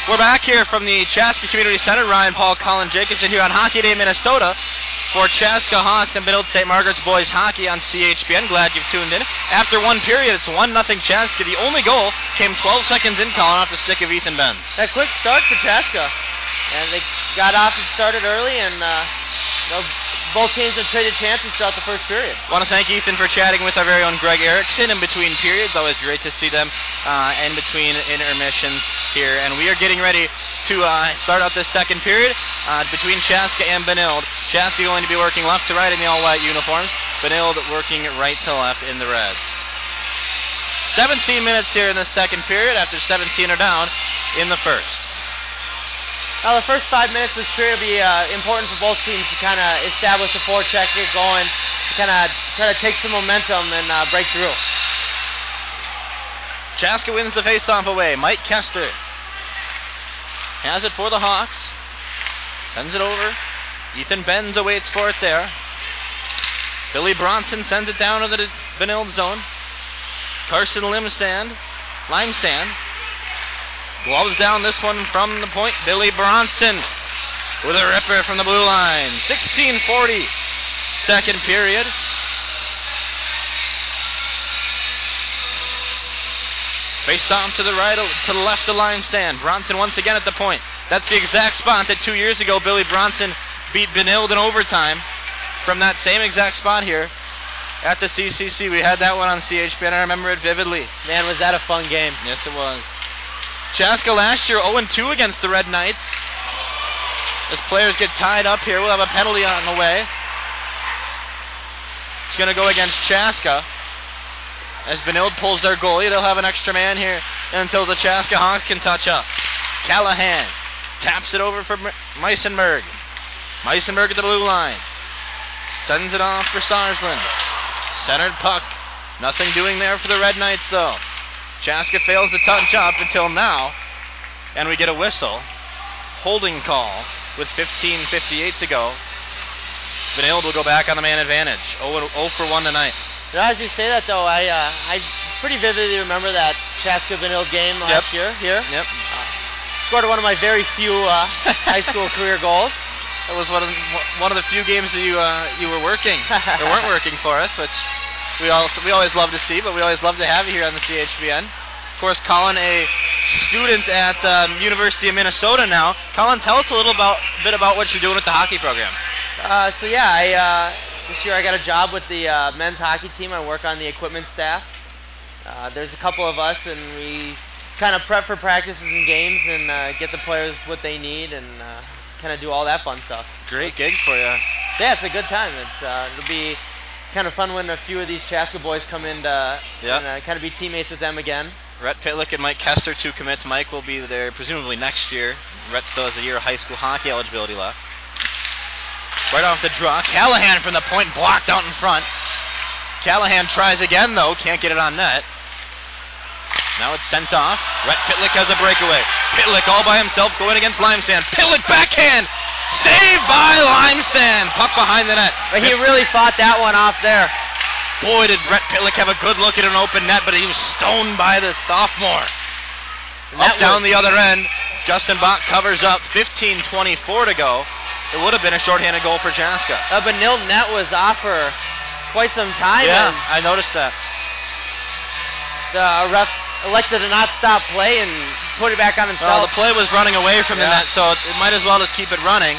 We're back here from the Chaska Community Center. Ryan, Paul, Colin Jacobson here on Hockey Day Minnesota for Chaska Hawks and Benilde St. Margaret's boys hockey on CHPN. Glad you've tuned in. After one period, it's 1-0 Chaska. The only goal came 12 seconds in, Colin, off the stick of Ethan Benz. A quick start for Chaska. And they got off and started early, and both teams have traded chances throughout the first period. Want to thank Ethan for chatting with our very own Greg Erickson in between periods. Always great to see them in between intermissions here. And we are getting ready to start out this second period between Chaska and Benilde. Chaska going to be working left to right in the all-white uniforms. Benilde working right to left in the reds. 17 minutes here in the second period after 17 are down in the first. Well, the first 5 minutes of this period will be important for both teams to kind of establish a forecheck, get going, to kind of try to take some momentum and break through. Chaska wins the face-off away. Mike Kester has it for the Hawks. Sends it over. Ethan Benz awaits for it there. Billy Bronson sends it down to the Benilde zone. Carson Limesand. Gloves down this one from the point. Billy Bronson with a ripper from the blue line. 16:40, second period. Face off to the right, to the left of Limesand. Bronson once again at the point. That's the exact spot that 2 years ago Billy Bronson beat Benilde in overtime. From that same exact spot here at the CCC. We had that one on CHPN. I remember it vividly. Man, was that a fun game. Yes, it was. Chaska last year 0-2 against the Red Knights. As players get tied up here, we'll have a penalty on the way. It's going to go against Chaska. As Benilde pulls their goalie, they'll have an extra man here until the Chaska Hawks can touch up. Callahan taps it over for Meisenberg. Meisenberg at the blue line. Sends it off for Sarsland. Centered puck. Nothing doing there for the Red Knights though. Chaska fails to touch up until now, and we get a whistle. Holding call with 15:58 to go. Benilde will go back on the man advantage. 0 for 1 tonight. As you say that though, I pretty vividly remember that Chaska Benilde game last year here. Yep. Scored one of my very few high school career goals. That was one of the few games that you were working or weren't working for us, which we always love to see, but we always love to have you here on the CHPN. Of course, Colin, a student at University of Minnesota now. Colin, tell us a bit about what you're doing with the hockey program. This year I got a job with the men's hockey team. I work on the equipment staff. There's a couple of us, and we kind of prep for practices and games and get the players what they need and kind of do all that fun stuff. Great gig for you. Yeah, it's a good time. It'll be kind of fun when a few of these Chaska boys come in to kind of be teammates with them again. Rhett Pitlick and Mike Kester, 2 commits. Mike will be there presumably next year. Rhett still has a year of high school hockey eligibility left. Right off the draw, Callahan from the point, blocked out in front. Callahan tries again though, can't get it on net. Now it's sent off. Rhett Pitlick has a breakaway. Pitlick all by himself going against Limesand. Pitlick backhand! Saved by Limesand! Puck behind the net. But he really fought that one off there. Boy, did Rhett Pitlick have a good look at an open net, but he was stoned by the sophomore. Up down the other end, Justin Bach covers up. 15:24 to go. It would have been a shorthanded goal for Chaska. But Benilde net was off for quite some time. Yeah, I noticed that. The ref elected to not stop play and put it back on himself. Well, the play was running away from the net, so it might as well just keep it running.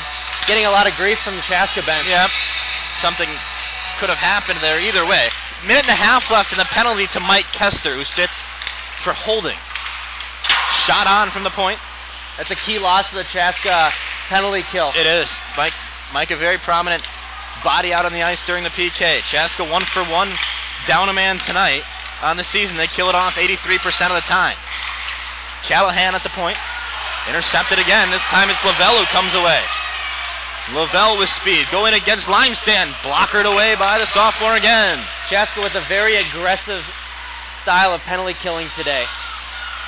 Getting a lot of grief from the Chaska bench. Yep. Something could have happened there either way. Minute and a half left in the penalty to Mike Kester, who sits for holding. Shot on from the point. That's a key loss for the Chaska penalty kill. It is. Mike, a very prominent body out on the ice during the PK. Chaska 1 for 1, down a man tonight on the season. They kill it off 83% of the time. Callahan at the point. Intercepted again. This time it's Lavelle who comes away. Lavelle with speed. Going against Limesand. Blockered away by the sophomore again. Chaska with a very aggressive style of penalty killing today.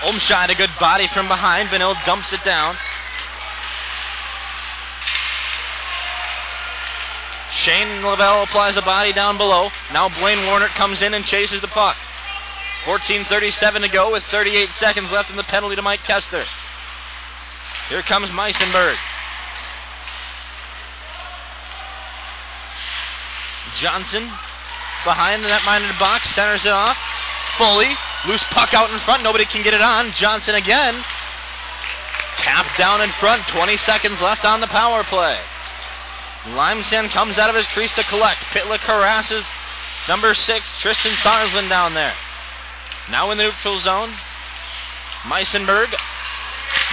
Olmscheid, a good body from behind. Benilde dumps it down. Shane Lavelle applies a body down below. Now Blaine Warnert comes in and chases the puck. 14:37 to go with 38 seconds left in the penalty to Mike Kester. Here comes Meisenberg. Johnson behind the net-minded box, centers it off. Foley, loose puck out in front, nobody can get it on. Johnson again. Tapped down in front, 20 seconds left on the power play. Limesand comes out of his crease to collect. Pitlick harasses number 6, Tristan Sarsland down there. Now in the neutral zone. Meisenberg.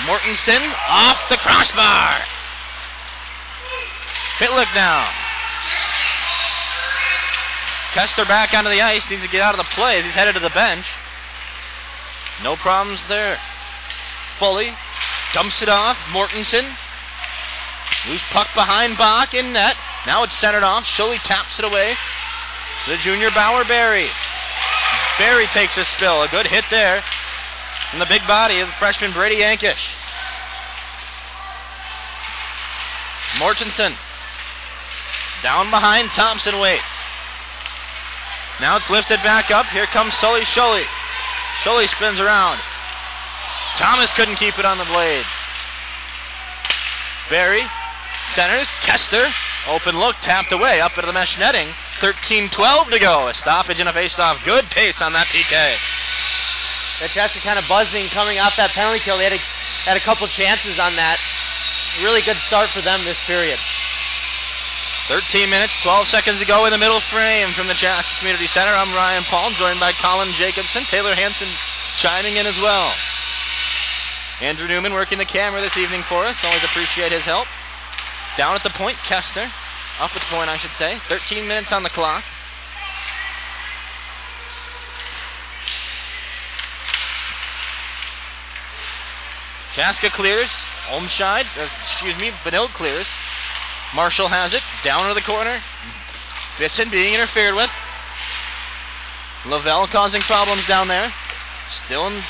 Mortensen off the crossbar. Pitlick now. Kester back onto the ice, needs to get out of the play as he's headed to the bench. No problems there. Foley dumps it off. Mortensen. Loose puck behind Bach in net. Now it's centered off. Schully taps it away. The junior Bauer Berry. Berry takes a spill. A good hit there from the big body of freshman Brady Yankish. Mortensen. Down behind, Thompson waits. Now it's lifted back up. Here comes Sully Schully. Schully spins around. Thomas couldn't keep it on the blade. Berry centers. Kester. Open look, tapped away up into the mesh netting. 13-12 to go. A stoppage and a faceoff. Good pace on that PK. The Chaska kind of buzzing coming off that penalty kill. They had a couple chances on that. Really good start for them this period. 13 minutes, 12 seconds to go in the middle frame from the Chaska Community Center. I'm Ryan Paul, joined by Colin Jacobson. Taylor Hansen chiming in as well. Andrew Newman working the camera this evening for us. Always appreciate his help. Down at the point, Kester. Up at the point, I should say. 13 minutes on the clock. Chaska clears. Benilde clears. Marshall has it. Down to the corner. Bisson being interfered with. Lavelle causing problems down there. Still in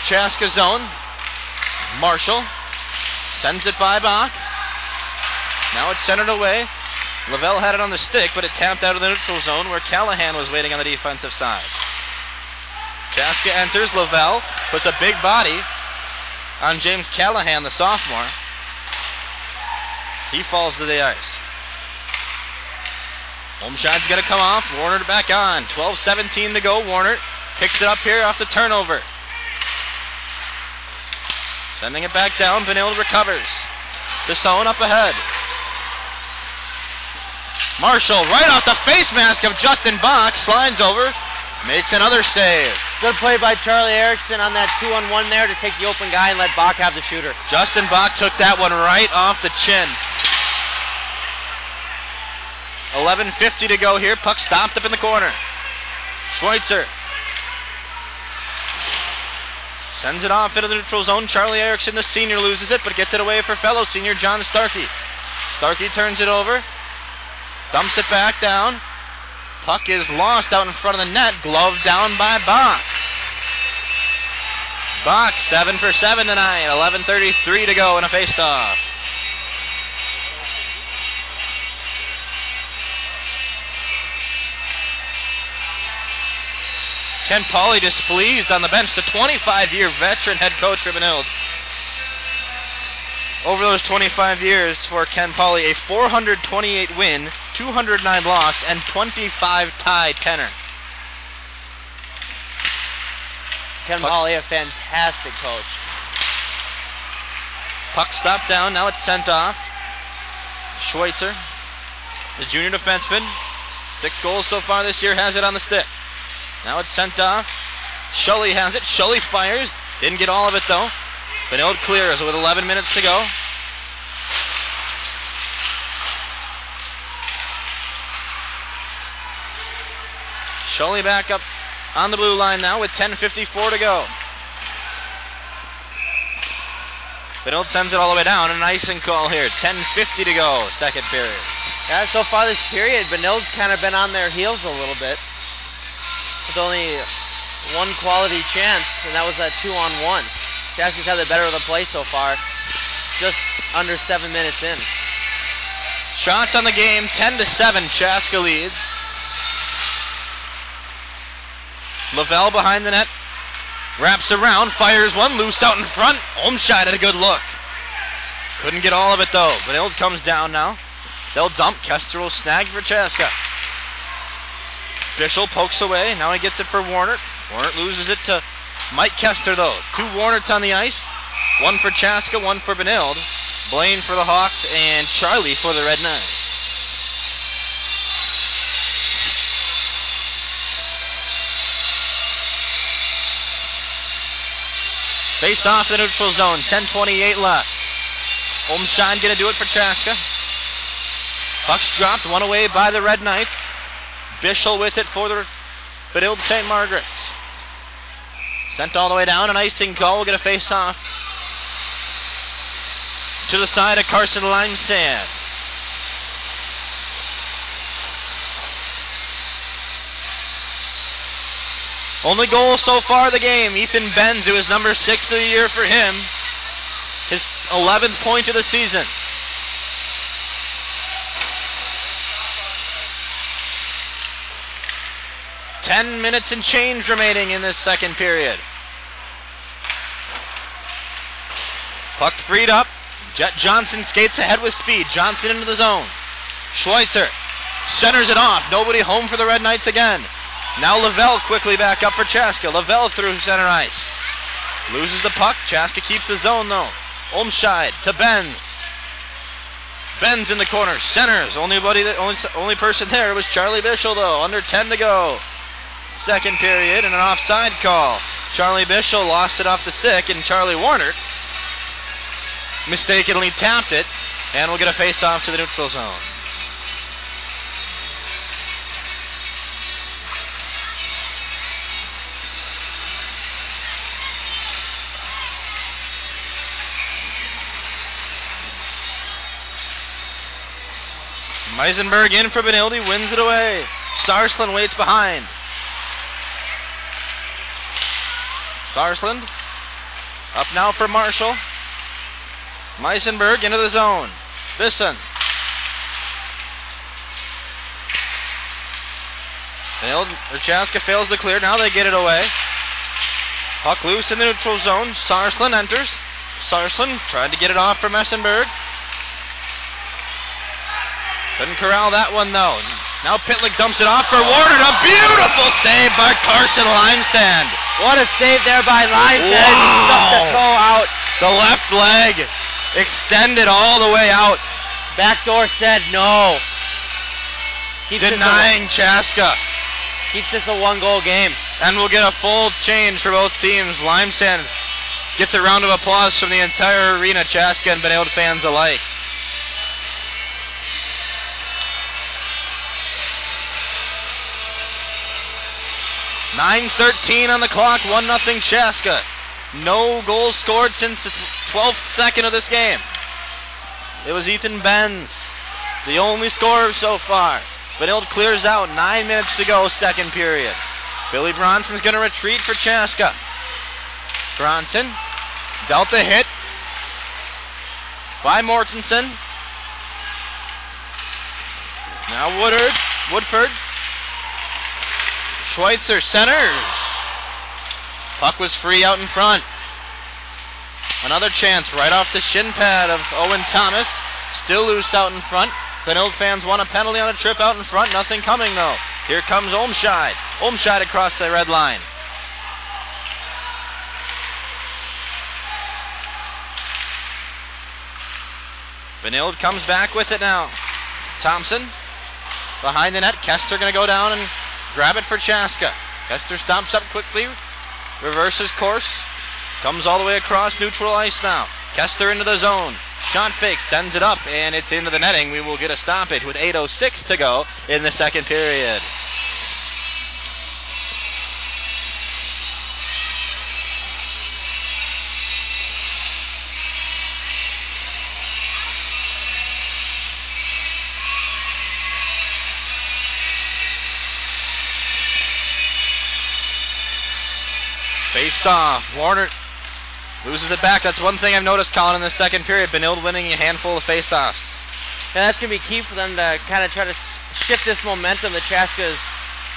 Chaska zone. Marshall sends it by Bach. Now it's centered away. Lavelle had it on the stick, but it tapped out of the neutral zone where Callahan was waiting on the defensive side. Chaska enters. Lavelle puts a big body on James Callahan, the sophomore. He falls to the ice. Holmscheid's going to come off. Warner back on. 12-17 to go. Warner picks it up here off the turnover. Sending it back down. Benilde recovers. Bisson up ahead. Marshall right off the face mask of Justin Bach. Slides over. Makes another save. Good play by Charlie Erickson on that 2-on-1 there to take the open guy and let Bach have the shooter. Justin Bach took that one right off the chin. 11:50 to go here. Puck stopped up in the corner. Schweitzer sends it off into the neutral zone. Charlie Erickson, the senior, loses it, but gets it away for fellow senior John Starkey. Starkey turns it over. Dumps it back down. Puck is lost out in front of the net. Glove down by Bach. Bach 7 for 7 tonight. 11:33 to go in a faceoff. Ken Pauley displeased on the bench, the 25-year veteran head coach for Benilde. Over those 25 years for Ken Pauley, a 428 win, 209 loss, and 25 tie tenor. Ken Pauley, a fantastic coach. Puck stopped down, now it's sent off. Schweitzer, the junior defenseman, 6 goals so far this year, has it on the stick. Now it's sent off. Schully has it. Schully fires. Didn't get all of it though. Benilde clears with 11 minutes to go. Schully back up on the blue line now with 10:54 to go. Benilde sends it all the way down. An icing call here. 10:50 to go. Second period. Yeah, so far this period, Benilde's kind of been on their heels a little bit. With only one quality chance, and that was that 2-on-1. Chaska's had the better of the play so far. Just under 7 minutes in. Shots on the game, 10-7. Chaska leads. Lavelle behind the net. Wraps around, fires one, loose out in front. Holmscheid had a good look. Couldn't get all of it though. Benilde comes down now. They'll dump. Kester will snag for Chaska. Bischel pokes away. Now he gets it for Warnert. Warnert loses it to Mike Kester though. 2 Warnerts on the ice. 1 for Chaska, 1 for Benilde. Blaine for the Hawks and Charlie for the Red Knights. Face off the neutral zone, 10:28 left. Olmschein gonna do it for Chaska. Puck's dropped, 1 away by the Red Knights. Bischel with it for the Benilde St. Margaret's. Sent all the way down, an icing call. We'll get a face off to the side of Carson Limesand. Only goal so far of the game, Ethan Benz. It was number 6 of the year for him. His 11th point of the season. Ten minutes and change remaining in this second period. Puck freed up. Jet Johnson skates ahead with speed. Johnson into the zone. Schweitzer centers it off. Nobody home for the Red Knights again. Now Lavelle quickly back up for Chaska. Lavelle through center ice. Loses the puck. Chaska keeps the zone though. Olmscheid to Benz. Benz in the corner. Centers. Only person there was Charlie Bischel though. Under 10 to go. Second period and an offside call. Charlie Bischel lost it off the stick and Charlie Warnert mistakenly tapped it, and we'll get a face-off to the neutral zone. Meisenberg in for Benilde, wins it away. Sarsland waits behind. Sarsland up now for Marshall. Meisenberg into the zone. Bisson. Chaska fails to clear. Now they get it away. Puck loose in the neutral zone. Sarsland enters. Sarsland tried to get it off for Meisenberg. Couldn't corral that one though. Now Pitlick dumps it off for Warner. A beautiful save by Carson Limesand. What a save there by Limesand. Wow. He stuck the toe out. The left leg extended all the way out. Backdoor said no. Denying Chaska. Keeps this a 1-goal game. And we'll get a full change for both teams. Limesand gets a round of applause from the entire arena, Chaska and Benilde fans alike. .9:13 on the clock, 1-0 Chaska. No goals scored since the 12th second of this game. It was Ethan Benz, the only scorer so far. Benilde clears out, 9 minutes to go, second period. Billy Bronson's going to retreat for Chaska. Bronson, dealt a hit by Mortensen. Now Woodford. Schweitzer centers. Puck was free out in front. Another chance right off the shin pad of Owen Thomas. Still loose out in front. Benilde fans want a penalty on a trip out in front. Nothing coming though. Here comes Olmscheid. Olmscheid across the red line. Benilde comes back with it now. Thompson behind the net. Kester going to go down and grab it for Chaska. Kester stomps up quickly, reverses course, comes all the way across neutral ice now. Kester into the zone. Shot fake, sends it up, and it's into the netting. We will get a stoppage with 8:06 to go in the second period. Face off. Warner loses it back. That's one thing I've noticed, Colin, in the second period. Benilde winning a handful of face-offs. And that's going to be key for them to kind of try to shift this momentum that Chaska's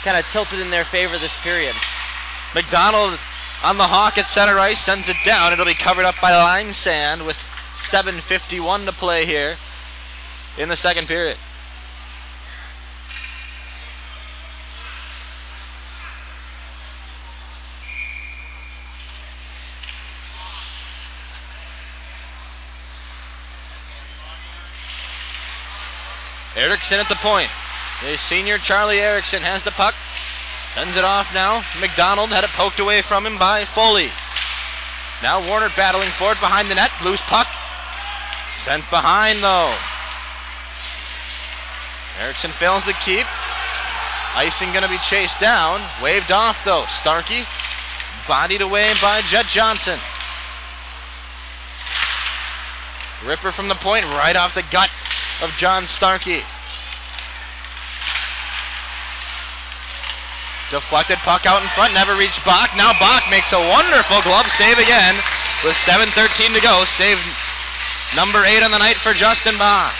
kind of tilted in their favor this period. McDonald on the hawk at center ice, sends it down. It'll be covered up by Limesand with 7:51 to play here in the second period. Erickson at the point. The senior Charlie Erickson has the puck. Sends it off now. McDonald had it poked away from him by Foley. Now Warner battling for it behind the net. Loose puck. Sent behind though. Erickson fails to keep. Icing going to be chased down. Waved off though. Starkey bodied away by Jet Johnson. Ripper from the point right off the gut of John Starkey. Deflected puck out in front, never reached Bach. Now Bach makes a wonderful glove save again with 7:13 to go. Save number 8 on the night for Justin Bach.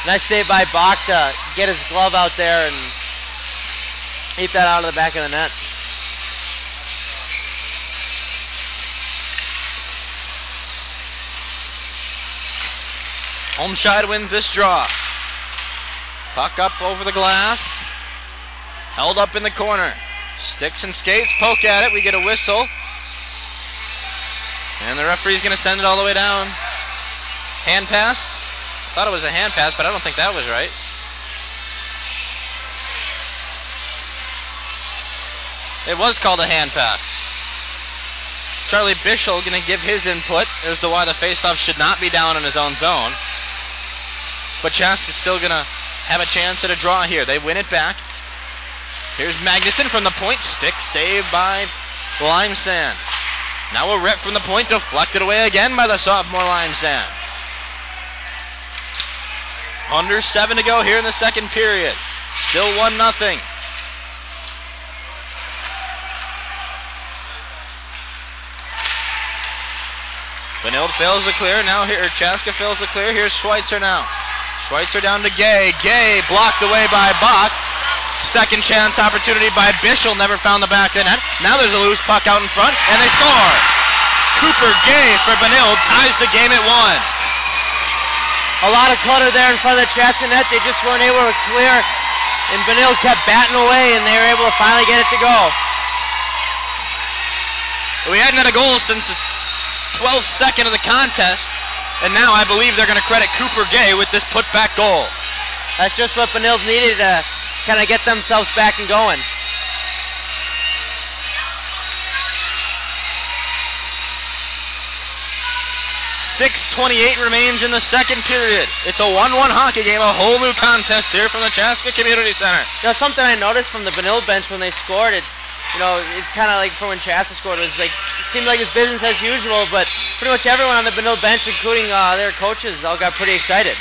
Nice save by Bach to get his glove out there and eat that out of the back of the net. Holmscheid wins this draw. Puck up over the glass. Held up in the corner. Sticks and skates, poke at it. We get a whistle. And the referee's going to send it all the way down. Hand pass. Thought it was a hand pass, but I don't think that was right. It was called a hand pass. Charlie Bischel going to give his input as to why the faceoff should not be down in his own zone. But Chaska is still going to have a chance at a draw here. They win it back. Here's Magnuson from the point. Stick saved by Limesand. Now a rip from the point, deflected away again by the sophomore Limesand. Under 7 to go here in the second period. Still 1-0. Benilde fails to clear. Now here, Chaska fails to clear. Here's Schweitzer now. Schweitzer down to Gay. Gay blocked away by Bach. Second chance opportunity by Bischel. Never found the back of the net. Now there's a loose puck out in front, and they score. Cooper Gay for Benilde ties the game at 1. A lot of clutter there in front of the Chaska net. They just weren't able to clear, and Benilde kept batting away, and they were able to finally get it to go. We hadn't had a goal since the 12th second of the contest, and now I believe they're going to credit Cooper Gay with this putback goal. That's just what Benilde needed to kind of get themselves back and going. 6:28 remains in the second period. It's a 1-1 hockey game, a whole new contest here from the Chaska Community Center. You know, something I noticed from the Benilde bench when they scored, it's kind of like from when Chaska scored. It was like, it seemed like it's business as usual, but pretty much everyone on the Benilde bench, including their coaches, all got pretty excited.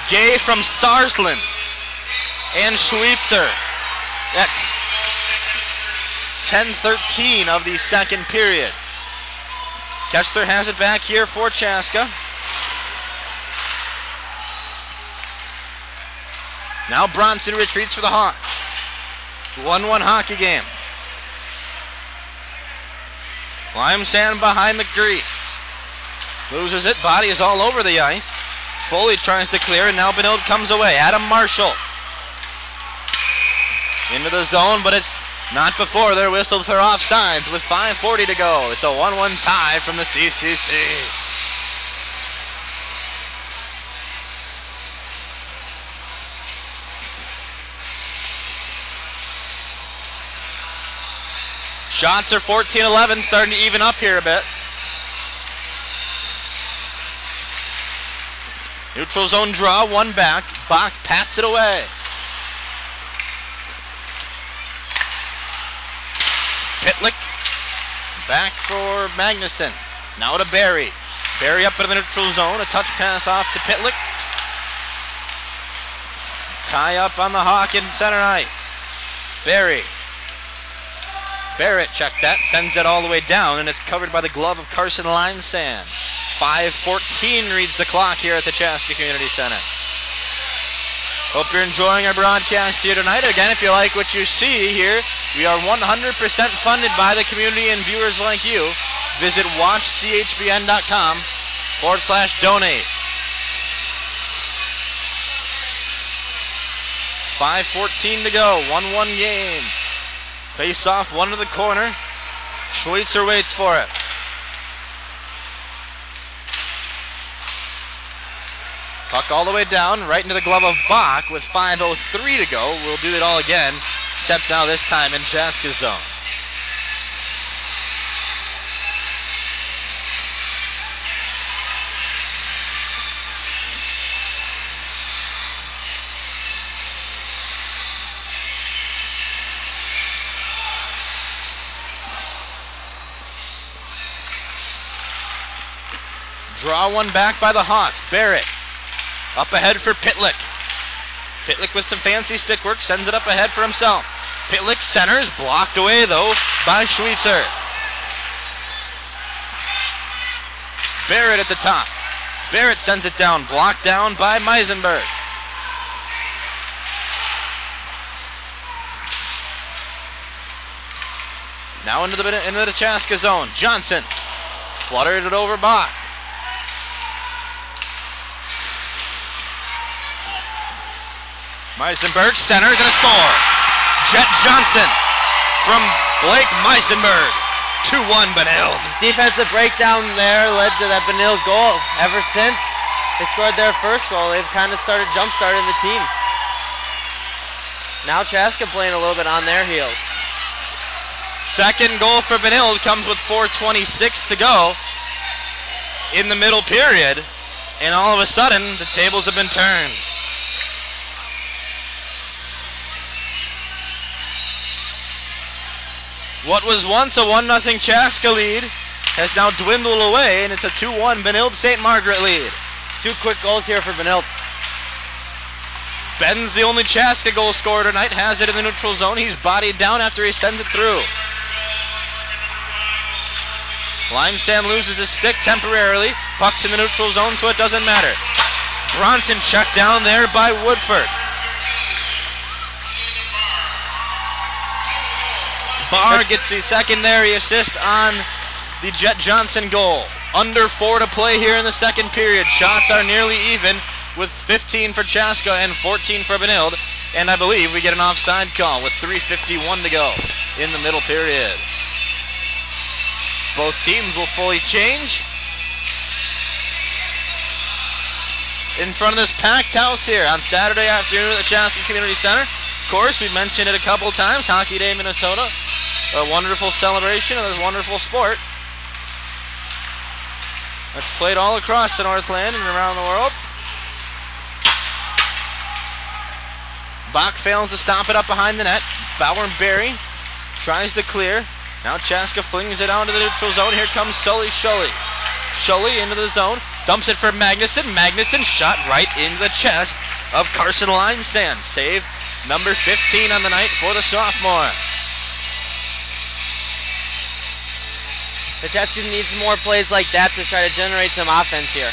Gay from Sarsland and Schweitzer. That's 10:13 of the second period. Kessler has it back here for Chaska. Now Bronson retreats for the Hawks. 1-1 hockey game. Limesand behind the grease. Loses it, body is all over the ice. Foley tries to clear, and now Benilde comes away. Adam Marshall into the zone, but it's not before they're whistled for offsides with 5:40 to go. It's a 1-1 tie from the CCC. Shots are 14-11, starting to even up here a bit. Neutral zone draw, one back. Bach pats it away. Pitlick back for Magnuson. Now to Barry. Barry up into the neutral zone. A touch pass off to Pitlick. Tie up on the Hawk in center ice. Barry. Barrett checked that, sends it all the way down, and it's covered by the glove of Carson Limesand. 5:14 reads the clock here at the Chaska Community Center. Hope you're enjoying our broadcast here tonight. Again, if you like what you see here, We are 100% funded by the community and viewers like you. Visit watchchbn.com/donate. 5:14 to go, 1-1 game. Face off, one to the corner. Schweitzer waits for it. Puck all the way down, right into the glove of Bach with 5:03 to go. We'll do it all again, except now this time in Chaska's zone. Draw one back by the Hawks. Barrett up ahead for Pitlick. Pitlick with some fancy stick work, sends it up ahead for himself. Pitlick centers, blocked away though by Schweitzer. Barrett at the top. Barrett sends it down, blocked down by Meisenberg. Now into the Chaska zone. Johnson fluttered it over Bach. Meisenberg centers and a score. Jet Johnson from Blake Meisenberg. 2-1 Benilde. Defensive breakdown there led to that Benilde goal. Ever since they scored their first goal, they've kind of started jump-starting the team. Now Chaska playing a little bit on their heels. Second goal for Benilde comes with 4:26 to go in the middle period, and all of a sudden the tables have been turned. What was once a 1-0 Chaska lead has now dwindled away, and it's a 2-1 Benilde St. Margaret lead. 2 quick goals here for Benilde. Ben's the only Chaska goal scorer tonight, has it in the neutral zone. He's bodied down after he sends it through. Limesand loses his stick temporarily. Puck's in the neutral zone, so it doesn't matter. Bronson checked down there by Woodford. Barr gets the secondary assist on the Jet Johnson goal. Under 4 to play here in the second period. Shots are nearly even with 15 for Chaska and 14 for Benilde. And I believe we get an offside call with 3:51 to go in the middle period. Both teams will fully change. In front of this packed house here on Saturday afternoon at the Chaska Community Center. Of course, we mentioned it a couple times, Hockey Day Minnesota. A wonderful celebration of this wonderful sport. It's played all across the Northland and around the world. Bach fails to stop it up behind the net. Bauer-Berry tries to clear. Now Chaska flings it out into the neutral zone. Here comes Sully Schulle. Schulle into the zone. Dumps it for Magnuson. Magnuson shot right into the chest of Carson Limesand. Save number 15 on the night for the sophomore. The Chaska needs more plays like that to try to generate some offense here.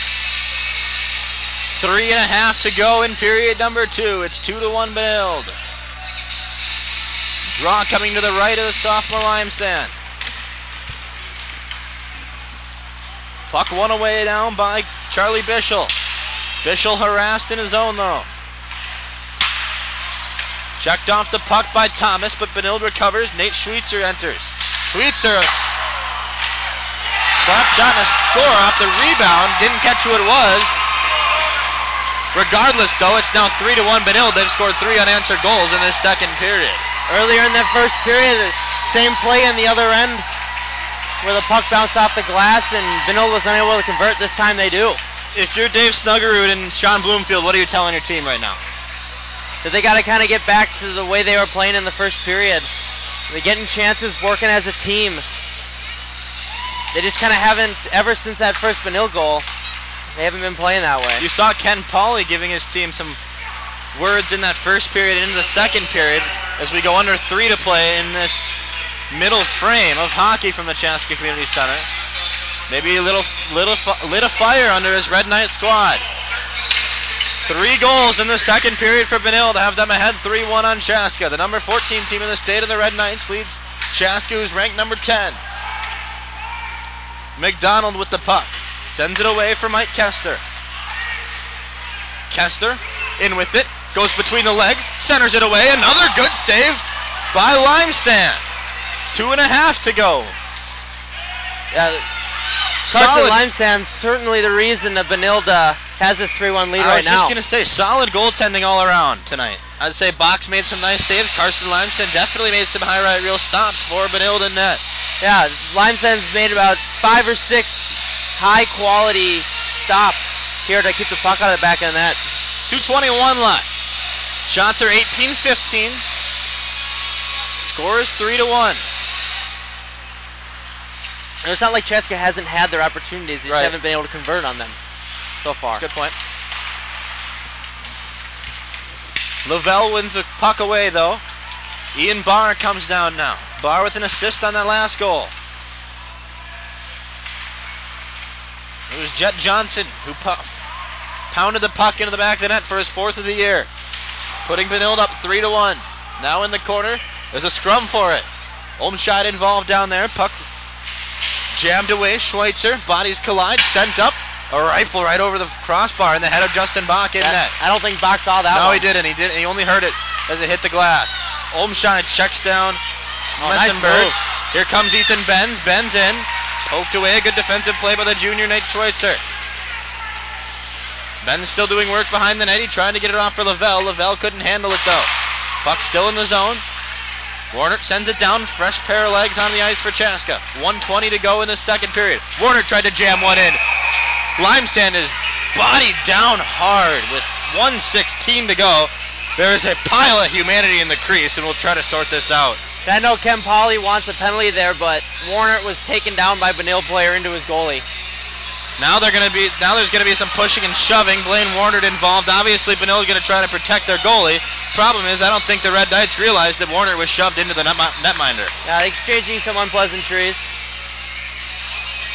3.5 to go in period number 2. It's 2-1 Benilde. Draw coming to the right of the sophomore Limesand. Puck won away down by Charlie Bischel. Bischel harassed in his zone though. Checked off the puck by Thomas, but Benilde recovers. Nate Schweitzer enters. Schweitzer, slap shot and a score off the rebound. Didn't catch who it was. Regardless, though, it's now 3-1 Benilde. They've scored 3 unanswered goals in this second period. Earlier in that first period, same play on the other end where the puck bounced off the glass and Benilde was unable to convert. This time they do. If you're Dave Snuggerud and Sean Bloomfield, what are you telling your team right now? That they got to kind of get back to the way they were playing in the first period. They're getting chances, working as a team. They just kind of haven't, ever since that first Benilde goal, they haven't been playing that way. You saw Ken Pauley giving his team some words in that first period and into the second period as we go under 3 to play in this middle frame of hockey from the Chaska Community Center. Maybe a lit a fire under his Red Knight squad. 3 goals in the second period for Benilde to have them ahead 3-1 on Chaska. The number 14 team in the state of the Red Knights leads Chaska, who's ranked number 10. McDonald with the puck. Sends it away for Mike Kester. Kester in with it. Goes between the legs. Centers it away. Another good save by Limesand. 2.5 to go. Yeah, Carson Limesand certainly the reason that Benilde has this 3-1 lead right now. I was just going to say, solid goaltending all around tonight. I'd say Box made some nice saves. Carson Limesand definitely made some high right reel stops for Benilde in net. Yeah, Limesand's made about 5 or 6 high-quality stops here to keep the puck out of the back of the net. 2:21 left. Shots are 18-15. Score is 3-1. And it's not like Chaska hasn't had their opportunities. They just haven't been able to convert on them so far. That's a good point. Lavelle wins the puck away, though. Ian Barr comes down now. Barr with an assist on that last goal. It was Jet Johnson who pounded the puck into the back of the net for his 4th of the year, putting Benilde up 3-1. Now in the corner, there's a scrum for it. Olmscheid involved down there. Puck jammed away. Schweitzer, bodies collide, sent up. A rifle right over the crossbar in the head of Justin Bach in net. I don't think Bach saw that one. No, he didn't. He only heard it as it hit the glass. Olmscheid checks down Messenberg. Nice. Here comes Ethan Benz. Benz in. Poked away. A good defensive play by the junior Nate Schweitzer. Benz still doing work behind the net. He trying to get it off for Lavelle. Lavelle couldn't handle it though. Puck still in the zone. Warner sends it down. Fresh pair of legs on the ice for Chaska. 1:20 to go in the second period. Warner tried to jam one in. Limesand is bodied down hard with 1:16 to go. There is a pile of humanity in the crease, and we'll try to sort this out. I know Ken Pauley wants a penalty there, but Warner was taken down by Benilde player into his goalie. Now there's going to be some pushing and shoving. Blaine Warner involved. Obviously, Benilde's going to try to protect their goalie. Problem is, I don't think the Red Knights realized that Warner was shoved into the netminder. Yeah, exchanging some unpleasantries.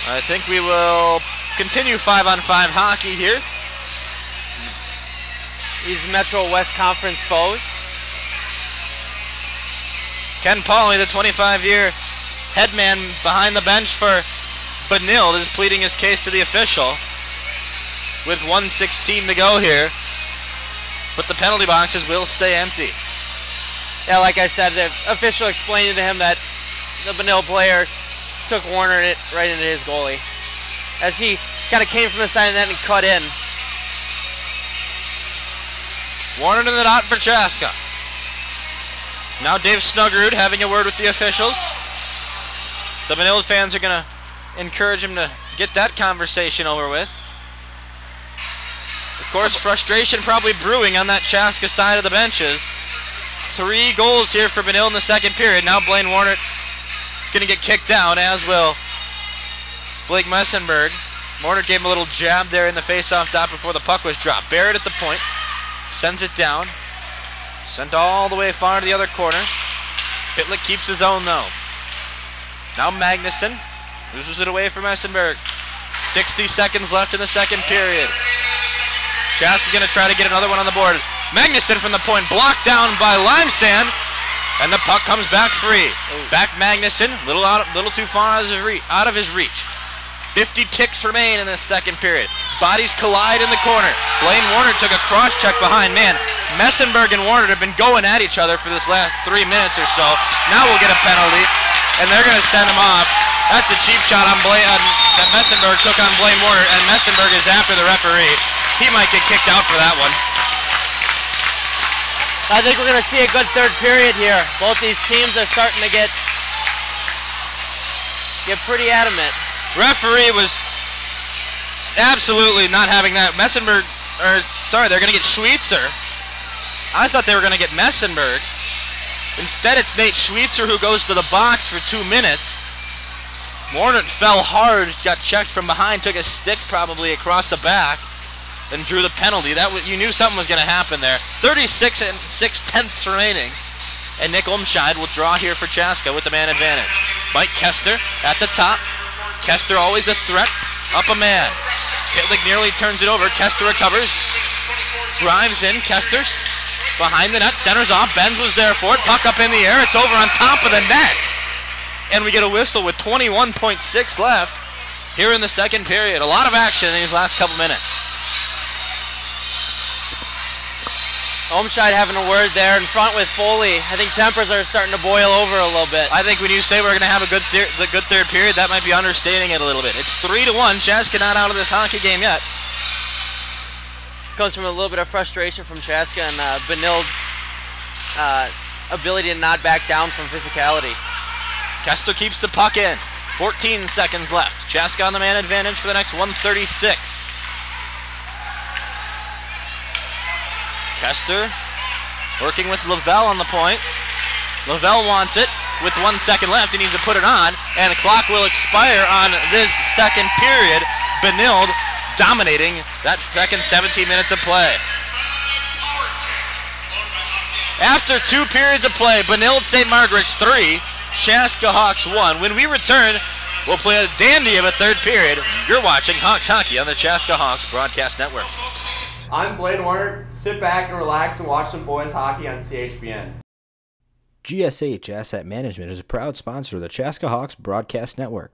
I think we will continue 5-on-5 hockey here. These Metro West Conference foes. Ken Pauley, the 25-year headman behind the bench for Benilde, is pleading his case to the official with 1:16 to go here. But the penalty boxes will stay empty. Yeah, like I said, the official explaining to him that the Benilde player took Warner right into his goalie as he kind of came from the side of the net and cut in. Warner to the dot for Chaska. Now Dave Snuggerud having a word with the officials. The Benilde fans are going to encourage him to get that conversation over with. Of course, frustration probably brewing on that Chaska side of the benches. 3 goals here for Benilde in the second period. Now Blaine Warner is going to get kicked out, as will Blake Messenberg. Warner gave him a little jab there in the face-off dot before the puck was dropped. Barrett at the point. Sends it down. Sent all the way far to the other corner. Pitlick keeps his own though. Now Magnuson loses it away from Messenberg. 60 seconds left in the second period. Chaska going to try to get another one on the board. Magnuson from the point, blocked down by Limesand, and the puck comes back free. Back Magnuson, little too far out of his reach. 50 ticks remain in the second period. Bodies collide in the corner. Blaine Warner took a cross-check behind. Man, Messenberg and Warner have been going at each other for this last 3 minutes or so. Now we'll get a penalty, and they're going to send him off. That's a cheap shot on that Messenberg took on Blaine Warner, and Messenberg is after the referee. He might get kicked out for that one. I think we're going to see a good third period here. Both these teams are starting to get pretty adamant. Referee was absolutely not having that. Messenberg, they're going to get Schweitzer. I thought they were going to get Messenberg. Instead, it's Nate Schweitzer who goes to the box for 2 minutes. Warner fell hard, got checked from behind, took a stick probably across the back, and drew the penalty. You knew something was going to happen there. 36 6/10 remaining, and Nick Olmscheid will draw here for Chaska with the man advantage. Mike Kester at the top. Kester always a threat, up a man. Pitlick nearly turns it over. Kester recovers. drives in. Kester behind the net, centers off. Benz was there for it. Puck up in the air. It's over on top of the net. And we get a whistle with 21.6 left here in the second period. A lot of action in these last couple minutes. Olmscheid having a word there in front with Foley. I think tempers are starting to boil over a little bit. I think when you say we're going to have a good third period, that might be understating it a little bit. It's 3-1. Chaska not out of this hockey game yet. Comes from a little bit of frustration from Chaska and Benilde's ability to not back down from physicality. Kester keeps the puck in. 14 seconds left. Chaska on the man advantage for the next 136. Kester working with Lavelle on the point. Lavelle wants it with 1 second left. He needs to put it on, and the clock will expire on this second period. Benilde dominating that second 17 minutes of play. After 2 periods of play, Benilde St. Margaret's 3, Chaska Hawks 1. When we return, we'll play a dandy of a third period. You're watching Hawks Hockey on the Chaska Hawks Broadcast Network. I'm Blaine Warner. Sit back and relax and watch some boys hockey on CHBN. GSH Asset Management is a proud sponsor of the Chaska Hawks Broadcast Network.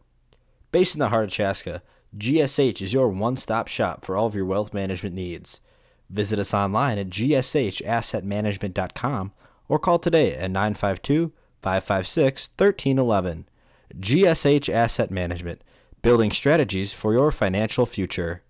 Based in the heart of Chaska, GSH is your one-stop shop for all of your wealth management needs. Visit us online at gshassetmanagement.com or call today at 952-556-1311. GSH Asset Management, building strategies for your financial future.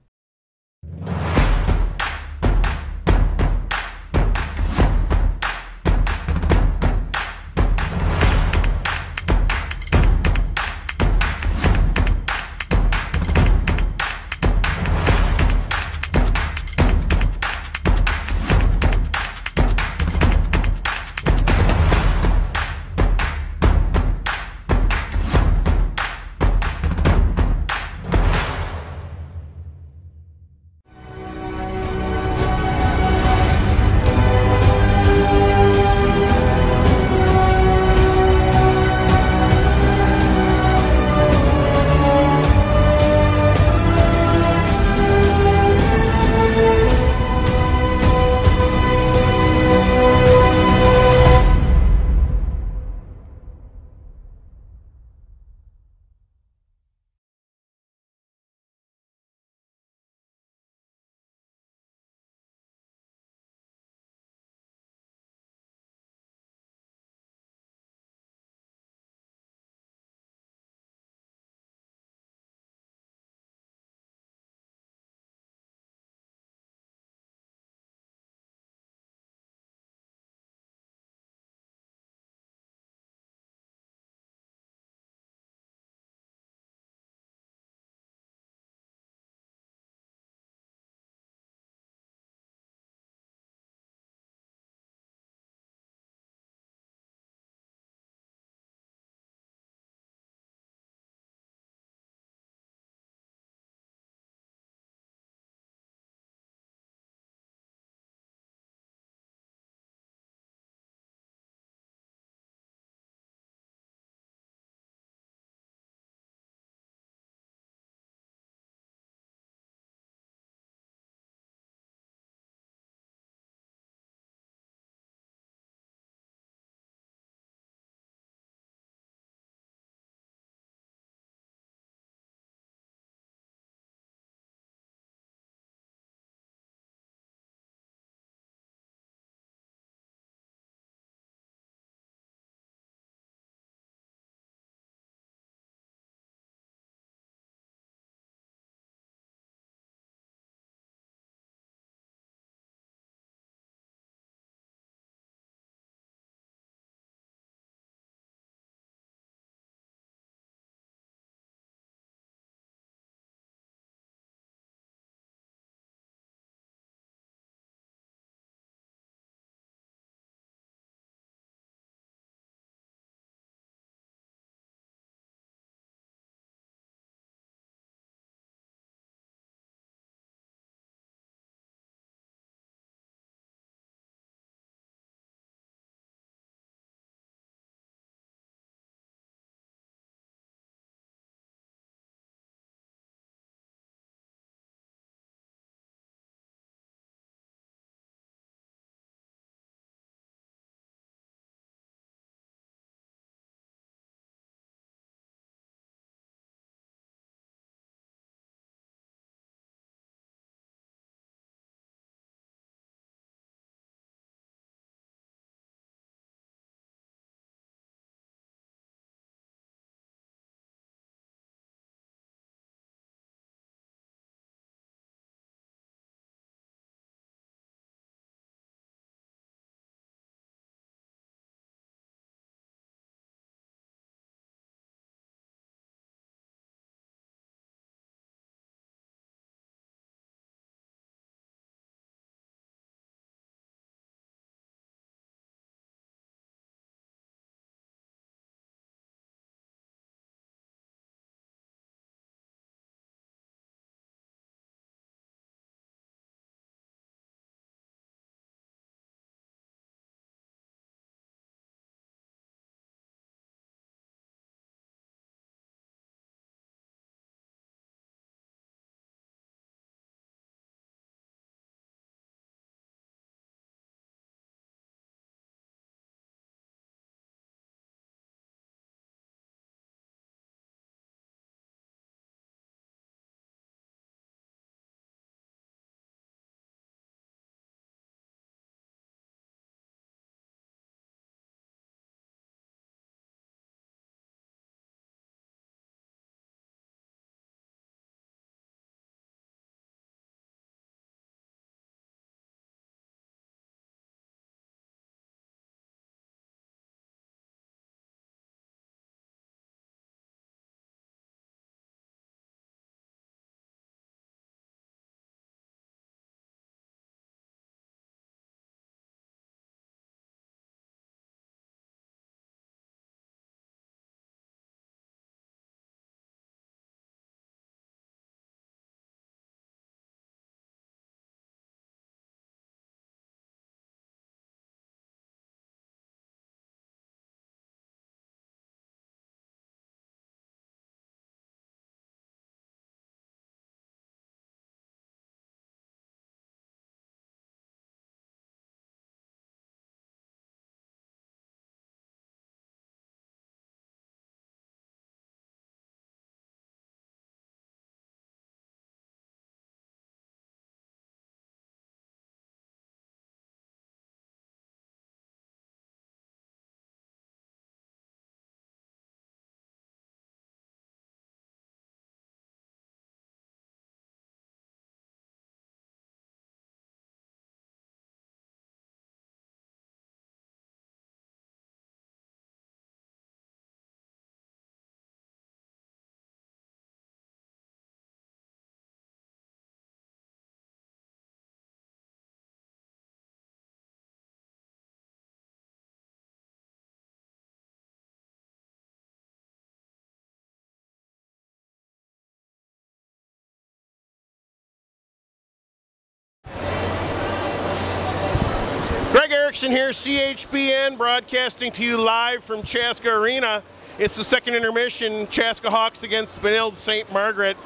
Erickson here, CHBN, broadcasting to you live from Chaska Arena. It's the second intermission, Chaska Hawks against Benilde St. Margaret.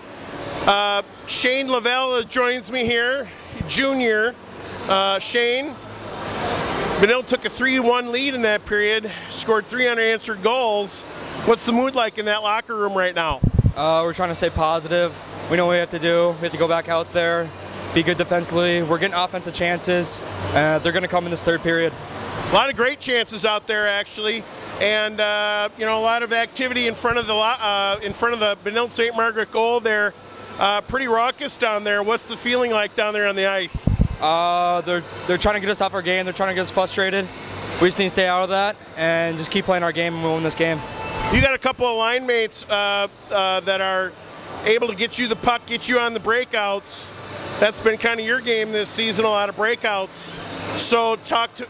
Shane Lavelle joins me here, junior. Shane, Benilde took a 3-1 lead in that period, scored 3 unanswered goals. What's the mood like in that locker room right now? We're trying to stay positive. We know what we have to do. We have to go back out there, be good defensively. We're getting offensive chances. They're going to come in this third period. A lot of great chances out there, actually, and you know, a lot of activity in front of the Benilde St. Margaret goal there. Pretty raucous down there. What's the feeling like down there on the ice? They're trying to get us off our game. They're trying to get us frustrated. We just need to stay out of that and just keep playing our game and we'll win this game. You got a couple of line mates that are able to get you the puck, get you on the breakouts. That's been kind of your game this season, a lot of breakouts. So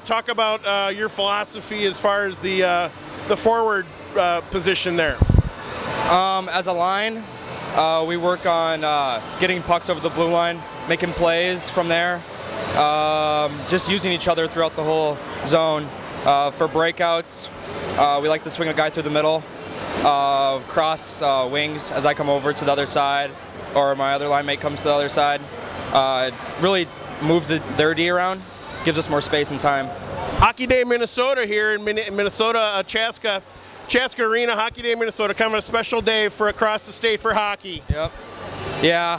talk about your philosophy as far as the forward position there. As a line, we work on getting pucks over the blue line, making plays from there, just using each other throughout the whole zone. For breakouts, we like to swing a guy through the middle, cross wings as I come over to the other side, or my other line mate comes to the other side. Really moves their D around, gives us more space and time. Hockey Day Minnesota here in Minnesota, Chaska Arena, Hockey Day Minnesota, kind of a special day for across the state for hockey. Yep. Yeah,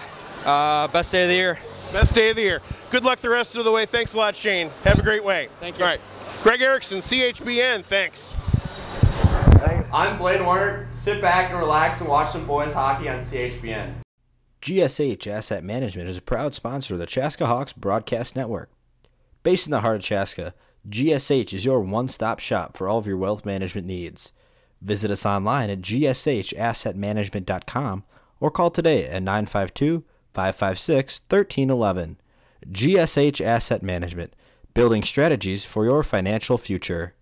best day of the year. Best day of the year. Good luck the rest of the way. Thanks a lot, Shane. Have a great way. Thank you. All right. Greg Erickson, CHBN, thanks. I'm Blaine Warner. Sit back and relax and watch some boys hockey on CHBN. GSH Asset Management is a proud sponsor of the Chaska Hawks Broadcast Network. Based in the heart of Chaska, GSH is your one-stop shop for all of your wealth management needs. Visit us online at gshassetmanagement.com or call today at 952-556-1311. GSH Asset Management, building strategies for your financial future.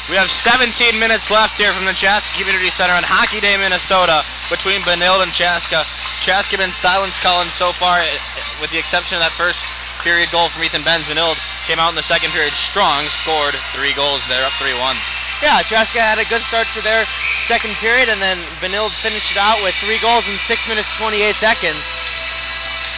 We have 17 minutes left here from the Chaska Community Center on Hockey Day, Minnesota, between Benilde and Chaska. Chaska been silence calling so far, with the exception of that first period goal from Ethan Benz. Benilde came out in the second period strong, scored 3 goals there, up 3-1. Yeah, Chaska had a good start to their second period, and then Benilde finished it out with 3 goals in 6 minutes 28 seconds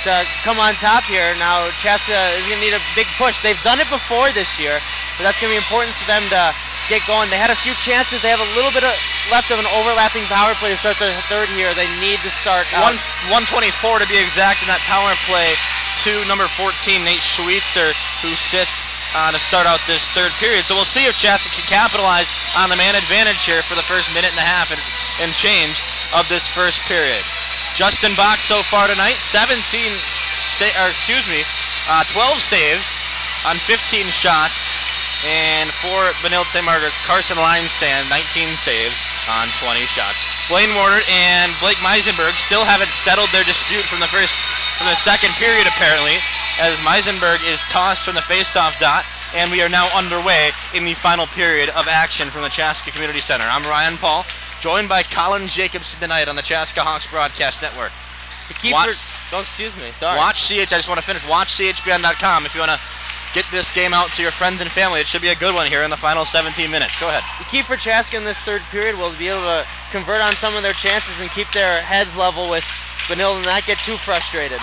to come on top here. Now Chaska is going to need a big push. They've done it before this year, but that's going to be important for them to get going. They had a few chances. They have a little bit left of an overlapping power play to start their third here. They need to start 124 to be exact in that power play to number 14, Nate Schweitzer, who sits to start out this third period. So we'll see if Chaska can capitalize on the man advantage here for the first minute and a half and change of this first period. Justin Bach so far tonight, 12 saves on 15 shots. And for Benilde St. Margaret's, Carson Limesand, 19 saves on 20 shots. Blaine Warner and Blake Meisenberg still haven't settled their dispute from the second period, apparently, as Meisenberg is tossed from the face-off dot, and we are now underway in the final period of action from the Chaska Community Center. I'm Ryan Paul, joined by Colin Jacobson tonight on the Chaska Hawks Broadcast Network. Excuse me, sorry. Watch I just want to finish. Watch CHBN.com if you want to get this game out to your friends and family. It should be a good one here in the final 17 minutes. Go ahead. The key for Chaska in this third period will be able to convert on some of their chances and keep their heads level with Benilde and not get too frustrated.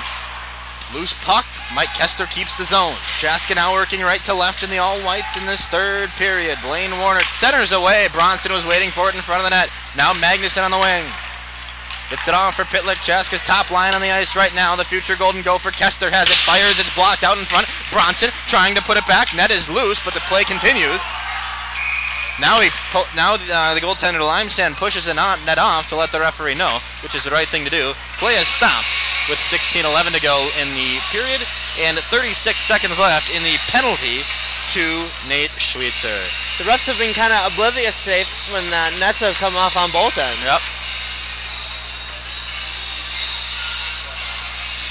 Loose puck. Mike Kester keeps the zone. Chaska now working right to left in the all-whites in this third period. Blaine Warner centers away. Bronson was waiting for it in front of the net. Now Magnuson on the wing. Gets it off for Pitlick. Chaska's top line on the ice right now. The future Golden Gopher. Kester has it. Fires. It's blocked out in front. Bronson trying to put it back. Net is loose, but the play continues. Now the goaltender Limesand pushes the net off to let the referee know, which is the right thing to do. Play is stopped with 16:11 to go in the period and 36 seconds left in the penalty to Nate Schweitzer. The refs have been kind of oblivious today when nets have come off on both ends. Yep.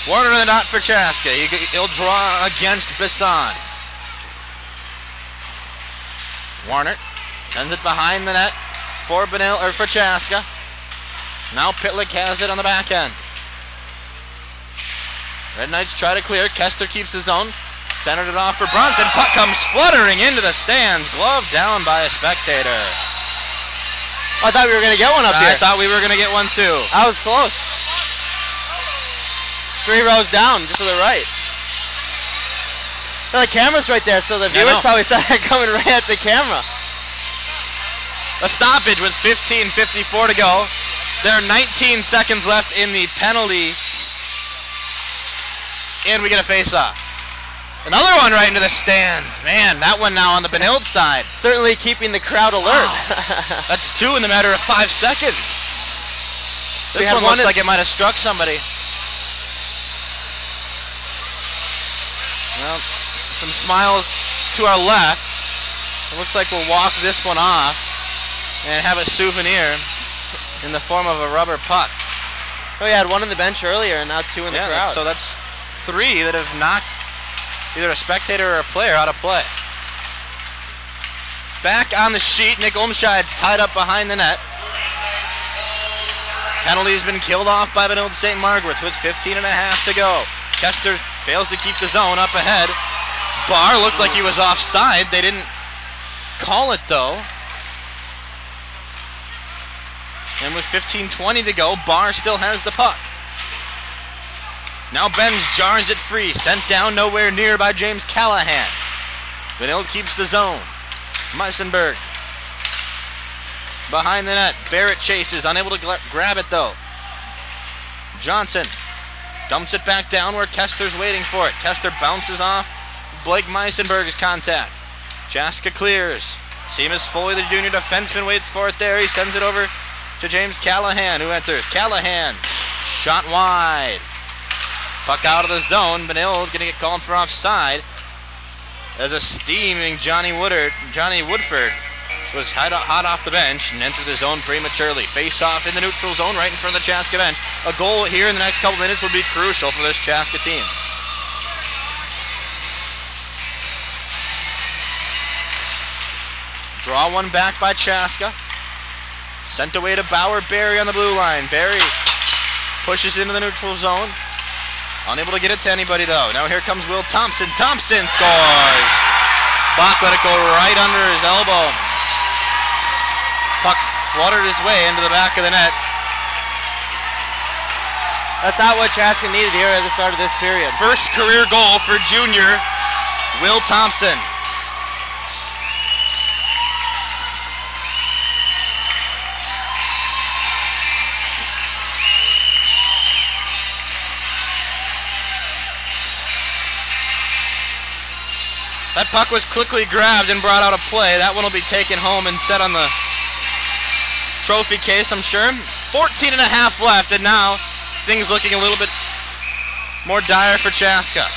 Warner to the dot for Chaska. He'll draw against Bisson. Warner sends it behind the net for for Chaska. Now Pitlick has it on the back end. Red Knights try to clear. Kester keeps his own. Centered it off for Bronson. Puck comes fluttering into the stands. Glove down by a spectator. I thought we were going to get one up here. I thought we were going to get one too. I was close. 3 rows down, just to the right. The camera's right there, so the viewers probably saw it coming right at the camera. A stoppage with 15:54 to go. There are 19 seconds left in the penalty. And we get a face-off. Another one right into the stands. Man, that one now on the Benilde side. Certainly keeping the crowd alert. Wow. That's 2 in the matter of 5 seconds. This one looks like it might have struck somebody. Well, some smiles to our left. It looks like we'll walk this one off and have a souvenir in the form of a rubber puck. Oh, we had one on the bench earlier and now 2 in the crowd. So that's 3 that have knocked either a spectator or a player out of play. Back on the sheet, Nick Olmscheid's tied up behind the net. Penalty's been killed off by Benilde St. Margaret's with 15.5 to go. Kester fails to keep the zone up ahead. Barr looked like he was offside. They didn't call it though. And with 15:20 to go, Barr still has the puck. Now Benz jars it free, sent down nowhere near by James Callahan. Benilde keeps the zone. Meisenberg behind the net. Barrett chases, unable to grab it though. Johnson dumps it back down where Kester's waiting for it. Kester bounces off Blake Meisenberg's contact. Chaska clears. Seamus Foley, the junior defenseman, waits for it there. He sends it over to James Callahan, who enters. Callahan, shot wide. Puck out of the zone. Benilde going to get called for offside as a steaming Johnny Woodford was hot off the bench and entered the zone prematurely. Face off in the neutral zone right in front of the Chaska bench. A goal here in the next couple minutes will be crucial for this Chaska team. Draw one back by Chaska. Sent away to Bauer. Barry on the blue line. Barry pushes into the neutral zone. Unable to get it to anybody, though. Now here comes Will Thompson. Thompson scores! Bach let it go right under his elbow. Puck fluttered his way into the back of the net. That's not what Chaska needed here at the start of this period. First career goal for junior Will Thompson. That puck was quickly grabbed and brought out of play. That one will be taken home and set on the trophy case, I'm sure. 14 and a half left, and now things looking a little bit more dire for Chaska.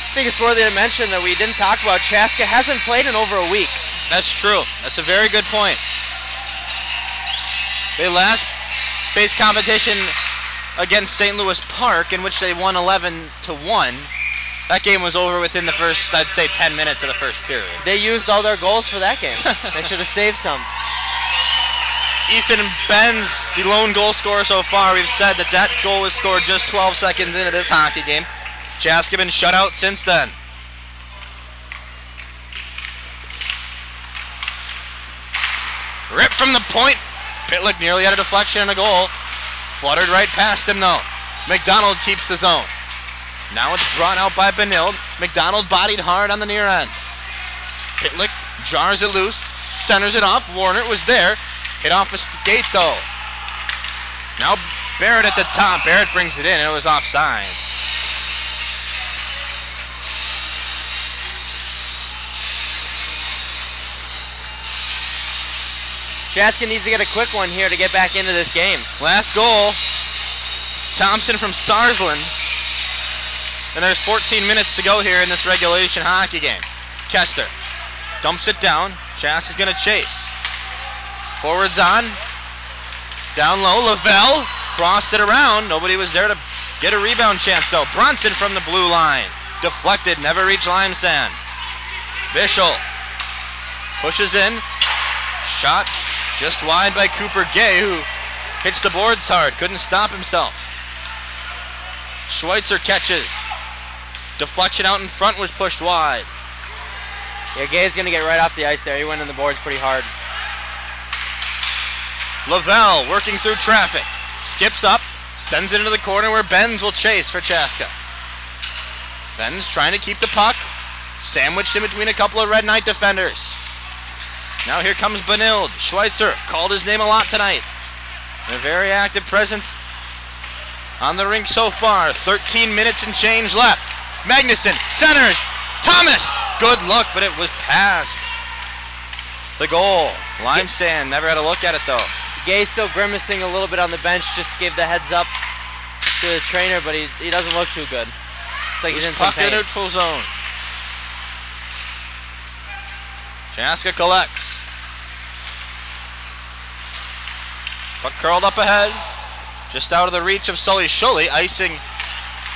I think it's worthy to mention that we didn't talk about Chaska hasn't played in over a week. That's true. That's a very good point. They last faced competition against St. Louis Park, in which they won 11-1. That game was over within the first, I'd say, 10 minutes of the first period. They used all their goals for that game. They should have saved some. Ethan Benz, the lone goal scorer so far. We've said that that goal was scored just 12 seconds into this hockey game. Chaska been shut out since then. Ripped from the point. Pitlick nearly had a deflection and a goal. Fluttered right past him, though. McDonald keeps the zone. Now it's brought out by Benilde. McDonald bodied hard on the near end. Pitlick jars it loose, centers it off. Warner was there. Hit off a skate, though. Now Barrett at the top. Barrett brings it in, and it was offside. Chaska needs to get a quick one here to get back into this game. Last goal, Thompson from Sarsland. And there's 14 minutes to go here in this regulation hockey game. Kester dumps it down. Chaska's going to chase. Forwards on. Down low, Lavelle crossed it around. Nobody was there to get a rebound chance, though. Brunson from the blue line. Deflected, never reached Limesand. Bischel pushes in. Shot just wide by Cooper Gay, who hits the boards hard. Couldn't stop himself. Schweitzer catches. Deflection out in front was pushed wide. Yeah, Gay's going to get right off the ice there. He went in the boards pretty hard. Lavelle working through traffic. Skips up. Sends it into the corner where Benz will chase for Chaska. Benz trying to keep the puck. Sandwiched in between a couple of Red Knight defenders. Now here comes Benilde. Schweitzer called his name a lot tonight. A very active presence on the rink so far. 13 minutes and change left. Magnuson centers. Thomas. Good look, but it was past the goal. Limesand never had a look at it, though. Gay's still grimacing a little bit on the bench. Just gave the heads up to the trainer, but he doesn't look too good. It's like he's in some pain. Puck in neutral zone. Chaska collects. Puck curled up ahead. Just out of the reach of Sully Schully. Icing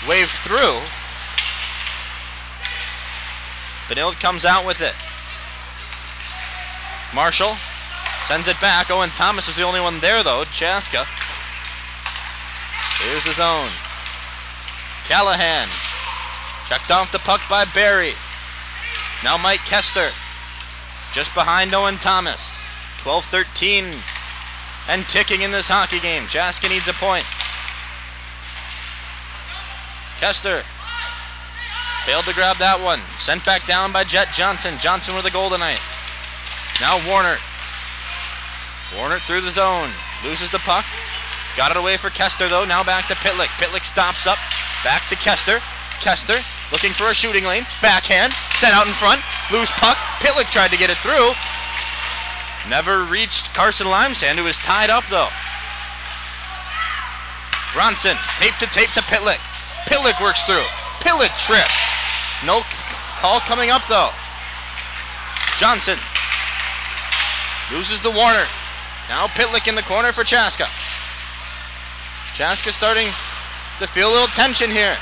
waved through. Benilde comes out with it. Marshall sends it back. Owen Thomas was the only one there, though. Chaska. Here's the zone. Callahan. Checked off the puck by Barry. Now Mike Kester. Just behind Owen Thomas. 12-13 and ticking in this hockey game. Chaska needs a point. Kester failed to grab that one. Sent back down by Jet Johnson. Johnson with a goal tonight. Now Warner. Warner through the zone. Loses the puck. Got it away for Kester, though. Now back to Pitlick. Pitlick stops up. Back to Kester. Kester looking for a shooting lane. Backhand. Sent out in front. Loose puck. Pitlick tried to get it through. Never reached Carson Limesand, who was tied up, though. Bronson. Tape to Pitlick. Pitlick works through. Pitlick tripped. No call coming up, though. Johnson loses the Warner. Now Pitlick in the corner for Chaska. Chaska starting to feel a little tension here.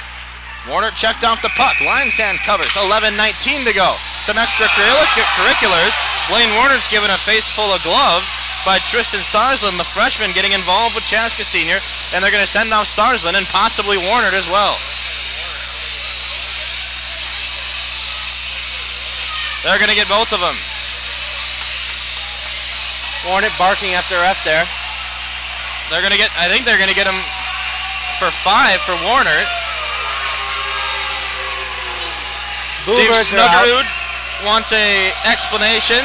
Warner checked off the puck. Limesand covers. 11:19 to go. Some extracurriculars. Blaine Warner's given a face full of glove by Tristan Sarsland, the freshman, getting involved with Chaska Senior, and they're going to send off Sarsland and possibly Warner as well. They're going to get both of them. Warner barking after a ref there. They're going to get, I think they're going to get him for 5 for Warner. Dave Snuggerud wants a explanation.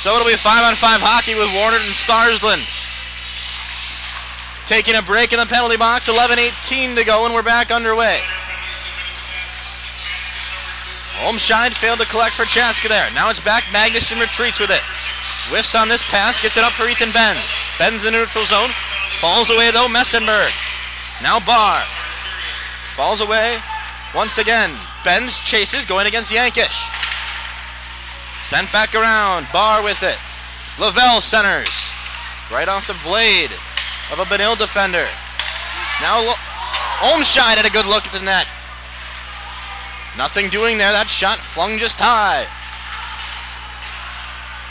So it'll be 5-on-5 hockey with Warner and Sarsland. Taking a break in the penalty box, 11:18 to go, and we're back underway. Holmscheid failed to collect for Chaska there. Now it's back. Magnuson retreats with it. Whiffs on this pass, gets it up for Ethan Benz. Benz in the neutral zone. Falls away though, Messenberg. Now Barr. Falls away once again. Benz chases, going against Yankish. Sent back around. Barr with it. Lavelle centers. Right off the blade of a Benilde defender. Now Holmscheid had a good look at the net. Nothing doing there. That shot flung just high.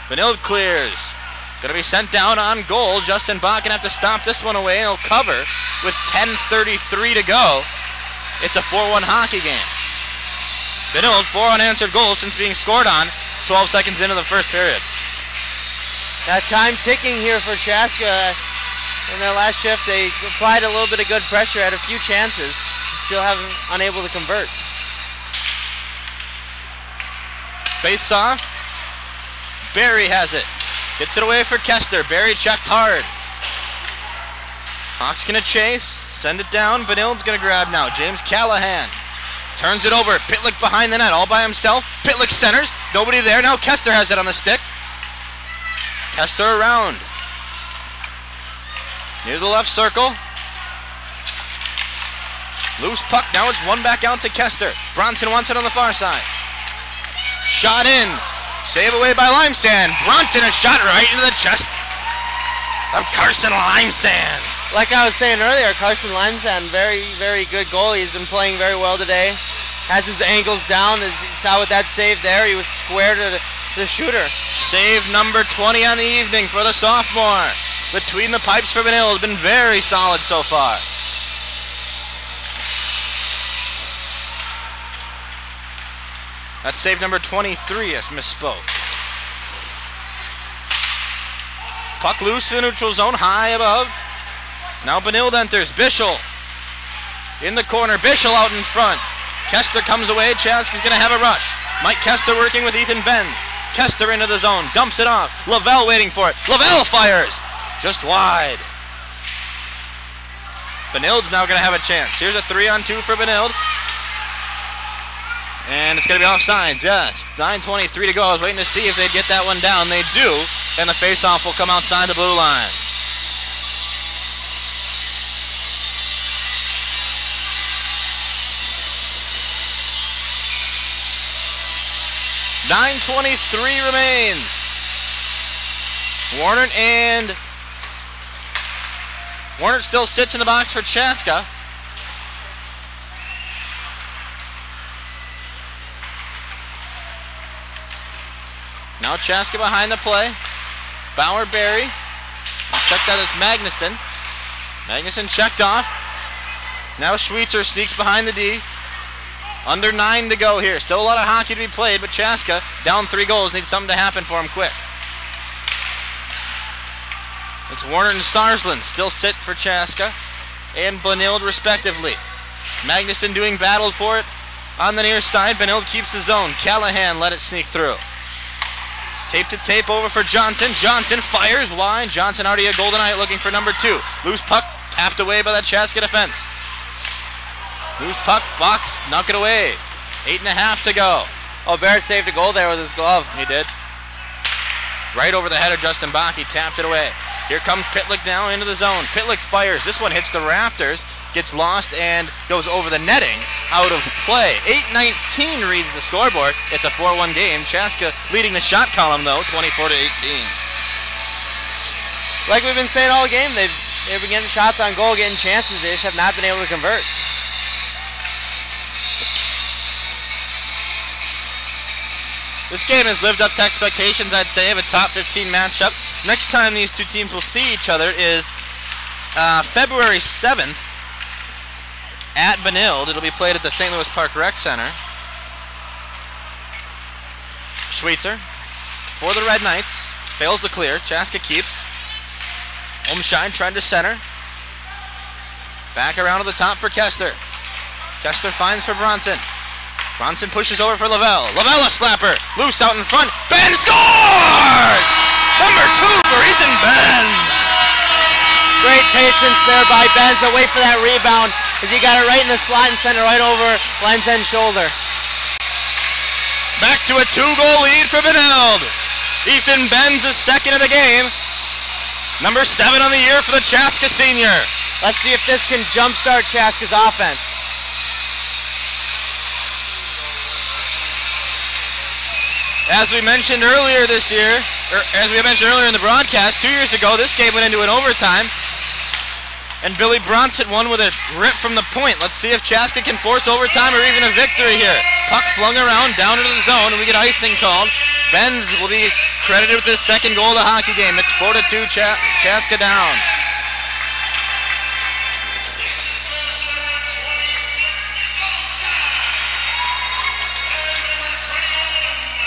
Benilde clears. Going to be sent down on goal. Justin Bach going to have to stop this one away, and he'll cover with 10:33 to go. It's a 4-1 hockey game. Benilde, 4 unanswered goals since being scored on 12 seconds into the first period. That time ticking here for Chaska. In their last shift, they applied a little bit of good pressure, had a few chances, still unable to convert. Face off. Barry has it. Gets it away for Kester. Barry checked hard. Hawks going to chase. Send it down. Benilde's going to grab now. James Callahan turns it over. Pitlick behind the net all by himself. Pitlick centers. Nobody there. Now Kester has it on the stick. Kester around. Near the left circle. Loose puck. Now it's one back out to Kester. Bronson wants it on the far side. Shot in. Save away by Limesand. Bronson, a shot right into the chest of Carson Limesand. Like I was saying earlier, Carson Limesand, very, very good goalie. He's been playing very well today. Has his ankles down. As you saw with that save there, he was square to the shooter. Save number 20 on the evening for the sophomore. Between the pipes for Benilde has been very solid so far. That's save number 23, as misspoke. Puck loose in the neutral zone, high above. Now Benilde enters. Bischel in the corner. Bischel out in front. Kester comes away. Chaska's going to have a rush. Mike Kester working with Ethan Benz. Kester into the zone. Dumps it off. Lavelle waiting for it. Lavelle fires. Just wide. Benilde's now going to have a chance. Here's a 3-on-2 for Benilde. And it's going to be offsides, yes. 9:23 to go. I was waiting to see if they'd get that one down. They do, and the faceoff will come outside the blue line. .923 remains. Warner still sits in the box for Chaska. Now Chaska behind the play. Bauer, Barry. Check that, it's Magnuson. Magnuson checked off. Now Schweitzer sneaks behind the D. Under 9 to go here. Still a lot of hockey to be played, but Chaska, down 3 goals, needs something to happen for him quick. It's Warner and Sarsland still sit for Chaska and Benilde respectively. Magnuson doing battle for it on the near side. Benilde keeps his own. Callahan let it sneak through. Tape to tape over for Johnson. Johnson fires wide. Johnson already a golden eye looking for number 2. Loose puck tapped away by that Chaska defense. Loose puck, box, knock it away. 8.5 to go. Oh, Barrett saved a goal there with his glove. He did. Right over the head of Justin Bach. He tapped it away. Here comes Pitlick now into the zone. Pitlick fires. This one hits the rafters, gets lost, and goes over the netting. Out of play. 8:19 reads the scoreboard. It's a 4-1 game. Chaska leading the shot column, though, 24-18. like we've been saying all game, they've been getting shots on goal, getting chances. They just have not been able to convert. This game has lived up to expectations, I'd say, of a top 15 matchup. Next time these two teams will see each other is February 7th at Benilde. It'll be played at the St. Louis Park Rec Center. Schweitzer for the Red Knights. Fails to clear. Chaska keeps. Olmscheid trying to center. Back around to the top for Kester. Kester finds for Bronson. Bronson pushes over for Lavelle. Lavelle a slapper. Loose out in front. Ben scores! Number 2 for Ethan Benz. Great patience there by Benz to wait for that rebound as he got it right in the slot and sent it right over Lenzen's shoulder. Back to a 2-goal lead for Benilde. Ethan Benz is second of the game. Number 7 on the year for the Chaska senior. Let's see if this can jumpstart Chaska's offense. As we mentioned earlier this year, or as we mentioned earlier in the broadcast, 2 years ago, this game went into an overtime, and Billy Bronson won with a rip from the point. Let's see if Chaska can force overtime or even a victory here. Puck flung around, down into the zone, and we get icing called. Benz will be credited with his second goal of the hockey game. It's 4-2, Chaska down.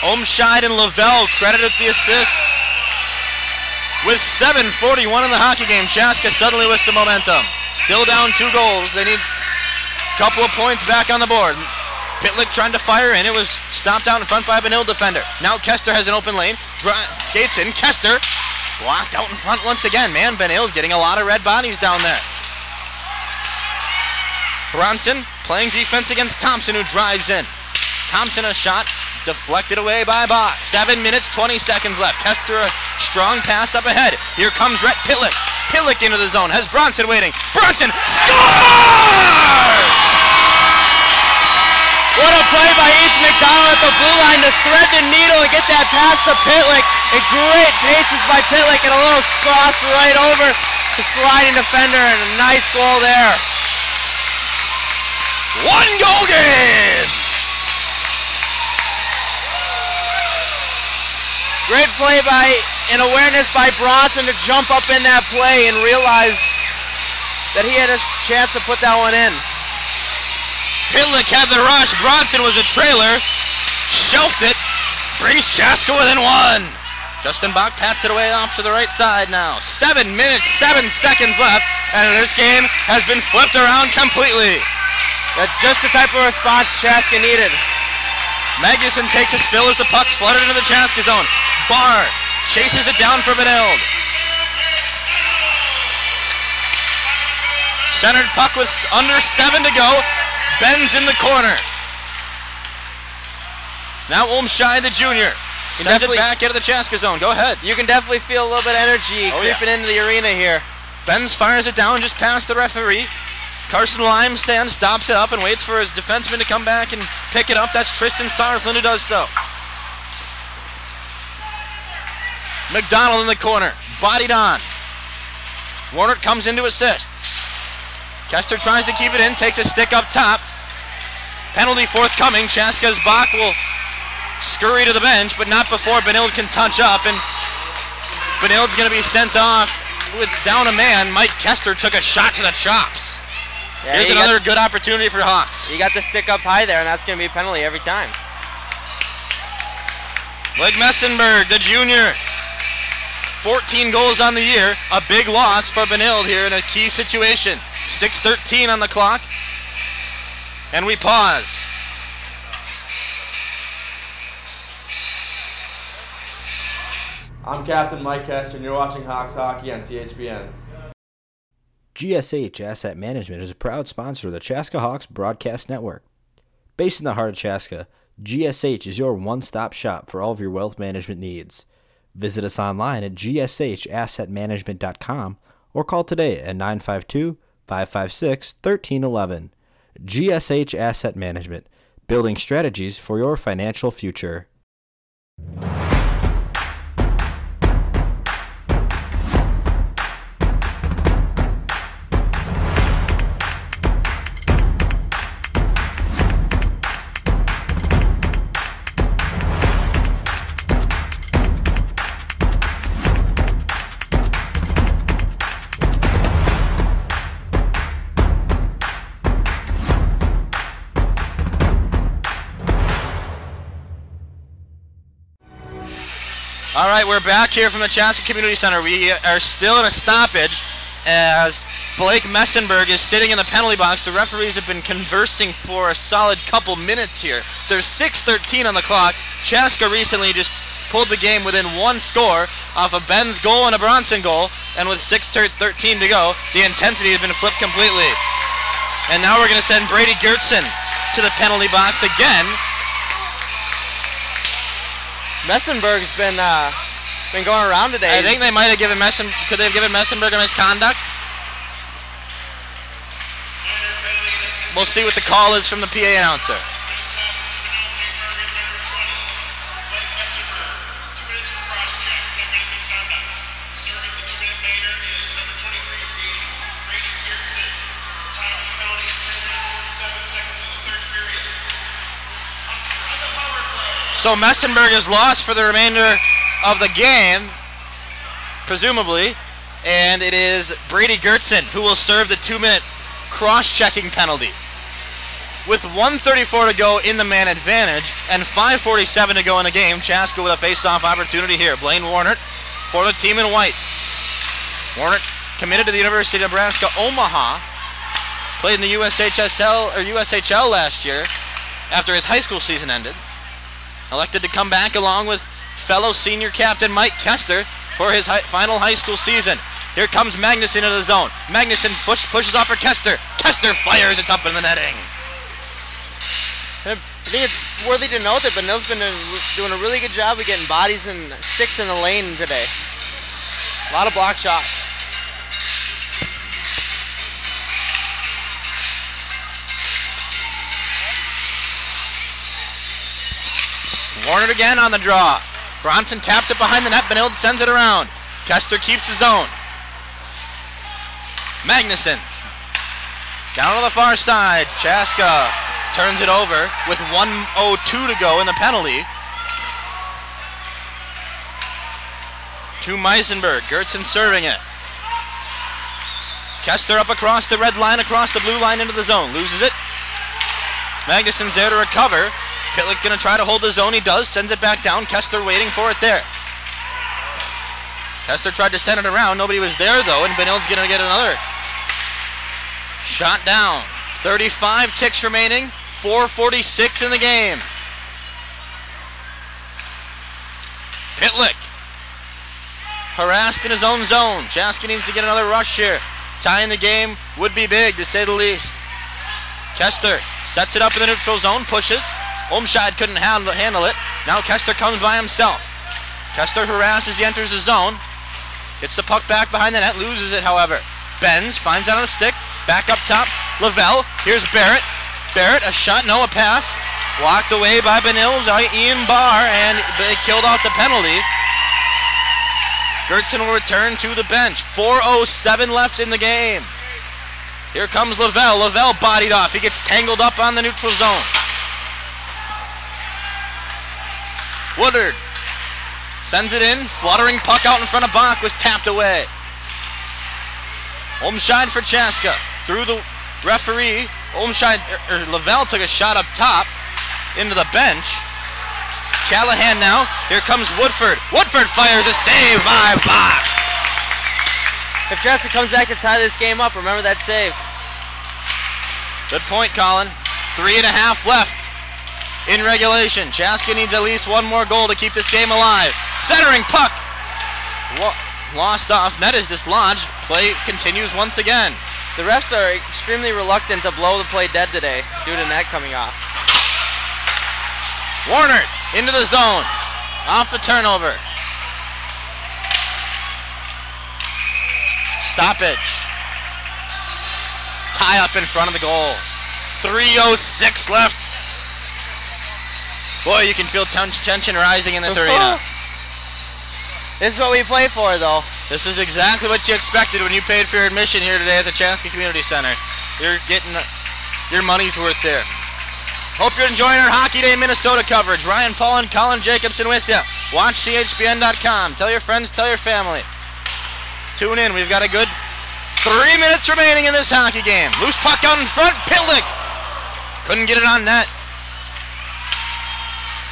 Olmscheid and Lavelle credited the assists. With 7:41 in the hockey game, Chaska suddenly with the momentum. Still down 2 goals. They need a couple of points back on the board. Pitlick trying to fire in. It was stopped out in front by a Benilde defender. Now Kester has an open lane. Skates in. Kester blocked out in front once again. Man, Benilde getting a lot of red bodies down there. Bronson playing defense against Thompson, who drives in. Thompson a shot. Deflected away by Bach. 7 minutes, 20 seconds left. Kester a strong pass up ahead. Here comes Rhett Pitlick. Pitlick into the zone. Has Bronson waiting. Bronson scores! What a play by Ethan McDonald at the blue line to thread the needle and get that pass to Pitlick. A great patience by Pitlick and a little sauce right over the sliding defender, and a nice goal there. 1-goal game! Great play by and awareness by Bronson to jump up in that play and realize that he had a chance to put that one in. Pitlick had the rush. Bronson was a trailer. Shelved it. Brings Chaska within 1. Justin Bach pats it away off to the right side now. 7 minutes, 7 seconds left, and this game has been flipped around completely. That's just the type of response Chaska needed. Magnuson takes a spill as the puck's flooded into the Chaska zone. Barr chases it down for Benilde. Centered puck with under 7 to go. Benz in the corner. Now Olmscheid, the junior, sends it back into the Chaska zone. Go ahead. You can definitely feel a little bit of energy creeping into the arena here. Benz fires it down just past the referee. Carson Limesand stops it up and waits for his defenseman to come back and pick it up. That's Tristan Sarsland who does so. McDonald in the corner, bodied on. Warner comes in to assist. Kester tries to keep it in, takes a stick up top. Penalty forthcoming. Chaska's Bach will scurry to the bench, but not before Benilde can touch up, and Benilde's going to be sent off with down a man. Mike Kester took a shot to the chops. Yeah, here's another good opportunity for Hawks. You got the stick up high there, and that's going to be a penalty every time. Blake Messenberg, the junior. 14 goals on the year. A big loss for Benilde here in a key situation. 6:13 on the clock. And we pause. I'm Captain Mike Kester, and you're watching Hawks Hockey on CHBN. GSH Asset Management is a proud sponsor of the Chaska Hawks Broadcast Network. Based in the heart of Chaska, GSH is your one-stop shop for all of your wealth management needs. Visit us online at gshassetmanagement.com or call today at 952-556-1311. GSH Asset Management, building strategies for your financial future. All right, we're back here from the Chaska Community Center. We are still in a stoppage as Blake Messenberg is sitting in the penalty box. The referees have been conversing for a solid couple minutes here. There's 6:13 on the clock. Chaska recently just pulled the game within one score off a Ben's goal and a Bronson goal, and with 6:13 to go, the intensity has been flipped completely. And now we're going to send Brady Gertson to the penalty box again. Messenberg's been going around today. I think they might have given could they have given Messenberg a misconduct? We'll see what the call is from the PA announcer. So Messenberg is lost for the remainder of the game, presumably, and it is Brady Gertson who will serve the 2-minute cross-checking penalty. With 1:34 to go in the man advantage and 5:47 to go in the game, Chaska with a face-off opportunity here. Blaine Warnert for the team in white. Warnert committed to the University of Nebraska Omaha, played in the USHL last year after his high school season ended. Elected to come back along with fellow senior captain Mike Kester for his final high school season. Here comes Magnuson into the zone. Magnuson pushes off for Kester. Kester fires, it's up in the netting. I think it's worthy to note that Benilde's been doing a really good job of getting bodies and sticks in the lane today. A lot of block shots. Warnert again on the draw. Bronson taps it behind the net. Benilde sends it around. Kester keeps his own. Magnuson down to the far side. Chaska turns it over with 1:02 to go in the penalty. To Meisenberg. Gertson serving it. Kester up across the red line, across the blue line into the zone. Loses it. Magnuson's there to recover. Pitlick going to try to hold the zone. He does. Sends it back down. Kester waiting for it there. Kester tried to send it around. Nobody was there, though, and Benilde's going to get another shot down. 35 ticks remaining. 4:46 in the game. Pitlick harassed in his own zone. Chaska needs to get another rush here. Tying the game would be big, to say the least. Kester sets it up in the neutral zone. Pushes. Olmscheid couldn't handle it. Now Kester comes by himself. Kester harasses, he enters the zone. Gets the puck back behind the net, loses it, however. Benz finds it on the stick. Back up top. Lavelle. Here's Barrett. Barrett, a shot, no, a pass. Blocked away by Benilde's Ian Barr, and they killed out the penalty. Gertson will return to the bench. 4:07 left in the game. Here comes Lavelle. Lavelle bodied off. He gets tangled up on the neutral zone. Woodard sends it in. Fluttering puck out in front of Bach was tapped away. Olmscheid for Chaska. Through the referee. Lavelle took a shot up top into the bench. Callahan now. Here comes Woodford. Woodford fires a save by Bach. If Chaska comes back to tie this game up, remember that save. Good point, Colin. 3.5 left in regulation. Chaska needs at least one more goal to keep this game alive. Centering puck. Lost off. Net is dislodged. Play continues once again. The refs are extremely reluctant to blow the play dead today due to net coming off. Warnert into the zone. Off the turnover. Stoppage. Tie up in front of the goal. 3:06 left. Boy, you can feel tension rising in this arena. This is what we play for, though. This is exactly what you expected when you paid for your admission here today at the Chaska Community Center. You're getting your money's worth there. Hope you're enjoying our Hockey Day Minnesota coverage. Ryan Paul and Colin Jacobson with you. Watch CHBN.com. Tell your friends, tell your family. Tune in. We've got a good 3 minutes remaining in this hockey game. Loose puck out in front. Pitlick couldn't get it on net.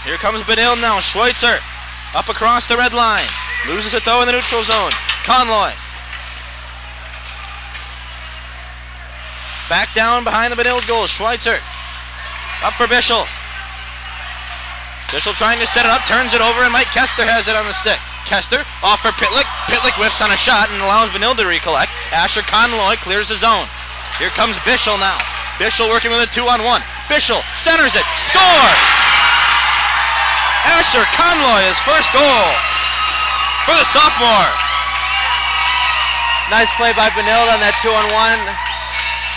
Here comes Benilde now. Schweitzer Up across the red line. Loses it though in the neutral zone. Conloy. Back down behind the Benilde goal. Schweitzer. Up for Bischel. Bischel trying to set it up. Turns it over and Mike Kester has it on the stick. Kester off for Pitlick. Pitlick whiffs on a shot and allows Benilde to recollect. Asher Conloy clears the zone. Here comes Bischel now. Bischel working with a 2-on-1. Bischel centers it. Scores! Asher Conloy, his first goal for the sophomore. Nice play by Benilde on that 2-on-1.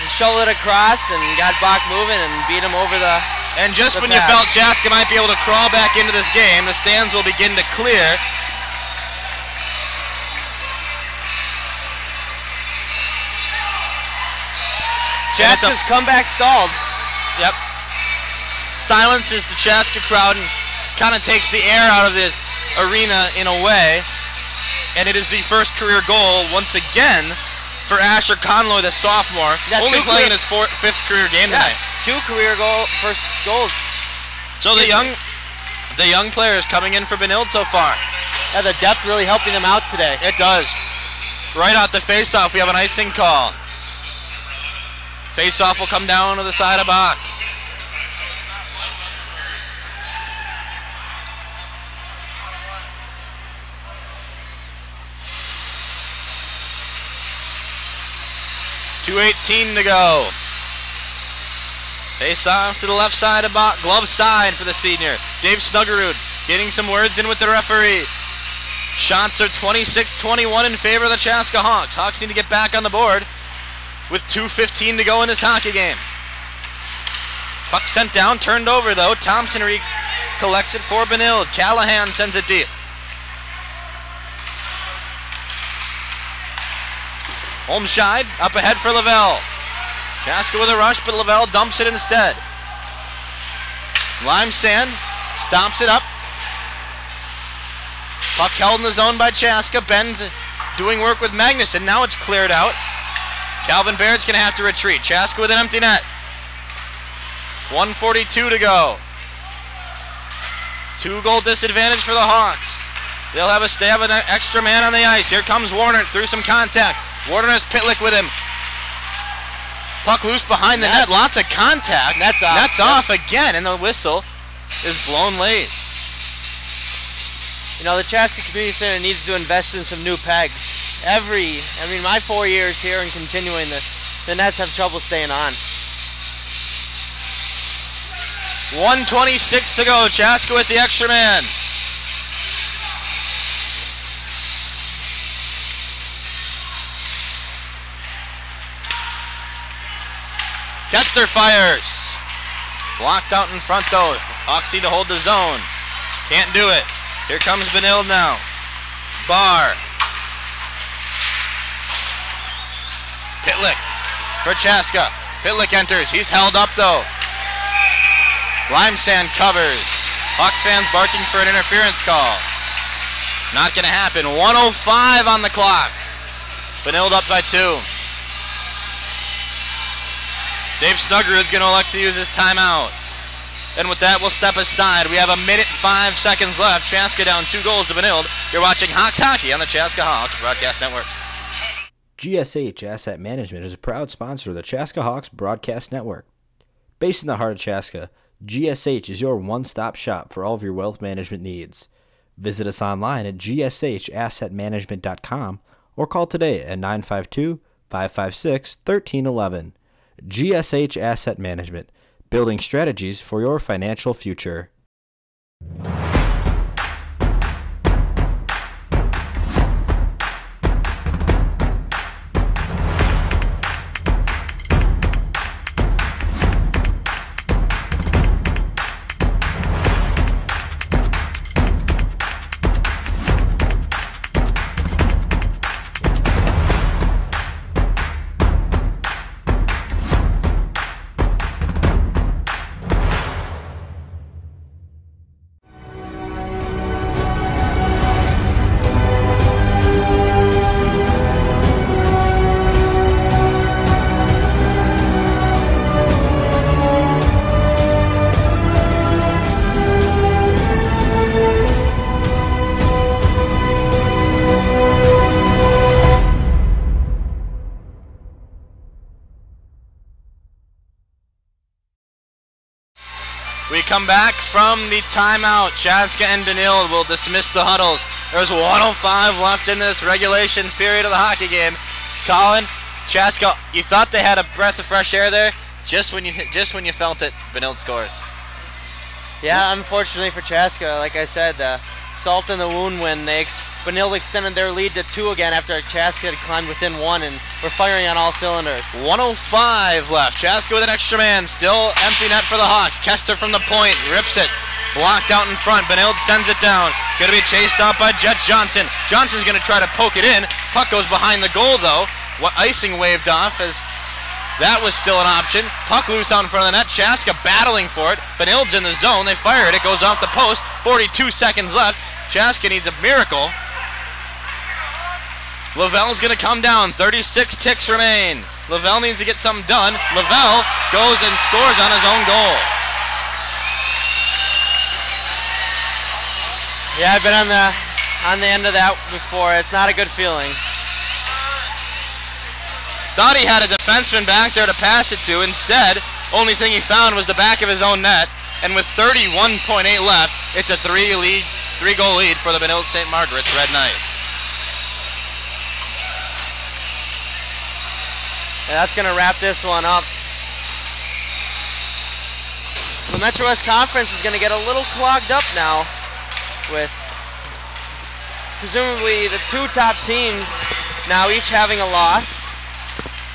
He shoveled it across and got Bach moving and beat him over the And just the when you pass. felt Chaska might be able to crawl back into this game, the stands will begin to clear. Chaska's comeback stalled. Yep. Silences the Chaska crowd and kind of takes the air out of this arena in a way. And it is the first career goal once again for Asher Conloy, the sophomore, only playing in his fifth career game tonight. 2 career first goals. So the young players coming in for Benilde so far. Yeah, the depth really helping them out today. It does. Right out the face-off, we have an icing call. Face-off will come down to the side of Bach. .218 to go. Face-off to the left side of Bach. Glove side for the senior. Dave Snuggerud getting some words in with the referee. Shots are 26-21 in favor of the Chaska Hawks. Hawks need to get back on the board with 2:15 to go in this hockey game. Puck sent down, turned over though. Thompson collects it for Benilde. Callahan sends it deep. Olmscheid up ahead for Lavelle. Chaska with a rush, but Lavelle dumps it instead. Limesand stomps it up. Puck held in the zone by Chaska. Ben's doing work with Magnuson. Now it's cleared out. Calvin Baird's going to have to retreat. Chaska with an empty net. 1:42 to go. 2-goal disadvantage for the Hawks. They have an extra man on the ice. Here comes Warner through some contact. Warner has Pitlick with him. Puck loose behind the net. Lots of contact. Net's off. Net's off again, and the whistle is blown late. You know, the Chaska Community Center needs to invest in some new pegs. My 4 years here and continuing the Nets have trouble staying on. 1:26 to go. Chaska with the extra man. Kester fires. Blocked out in front though. Hawks need to hold the zone. Can't do it. Here comes Benilde now. Barr. Pitlick for Chaska. Pitlick enters. He's held up though. Limesand covers. Hawks fans barking for an interference call. Not going to happen. 1:05 on the clock. Benilde up by 2. Dave Snuggerud's going to elect to use his timeout. And with that, we'll step aside. We have 1 minute 5 seconds left. Chaska down 2 goals to Benilde. You're watching Hawks Hockey on the Chaska Hawks Broadcast Network. GSH Asset Management is a proud sponsor of the Chaska Hawks Broadcast Network. Based in the heart of Chaska, GSH is your one-stop shop for all of your wealth management needs. Visit us online at gshassetmanagement.com or call today at 952-556-1311. GSH Asset Management, building strategies for your financial future. We come back from the timeout. Chaska and Benilde will dismiss the huddles. There's 1:05 left in this regulation period of the hockey game. Colin, Chaska, you thought they had a breath of fresh air there. Just when you felt it, Benilde scores. Yeah, unfortunately for Chaska, like I said, salt in the wound when Benilde extended their lead to 2 again after Chaska had climbed within 1 and were firing on all cylinders. 1:05 left. Chaska with an extra man. Still empty net for the Hawks. Kester from the point. Rips it. Blocked out in front. Benilde sends it down. Going to be chased out by Jet Johnson. Johnson's going to try to poke it in. Puck goes behind the goal, though. What icing waved off as that was still an option. Puck loose out in front of the net. Chaska battling for it. Benilde's in the zone. They fire it. It goes off the post. 42 seconds left. Chaska needs a miracle. Lavelle's going to come down. 36 ticks remain. Lavelle needs to get something done. Lavelle goes and scores on his own goal. Yeah, I've been on the end of that before. It's not a good feeling. Thought he had a defenseman back there to pass it to. Instead, only thing he found was the back of his own net. And with 31.8 left, it's a 3-goal lead for the Benilde St. Margaret's Red Knights. Yeah, that's going to wrap this one up. The Metro West Conference is going to get a little clogged up now with presumably the 2 top teams now each having a loss.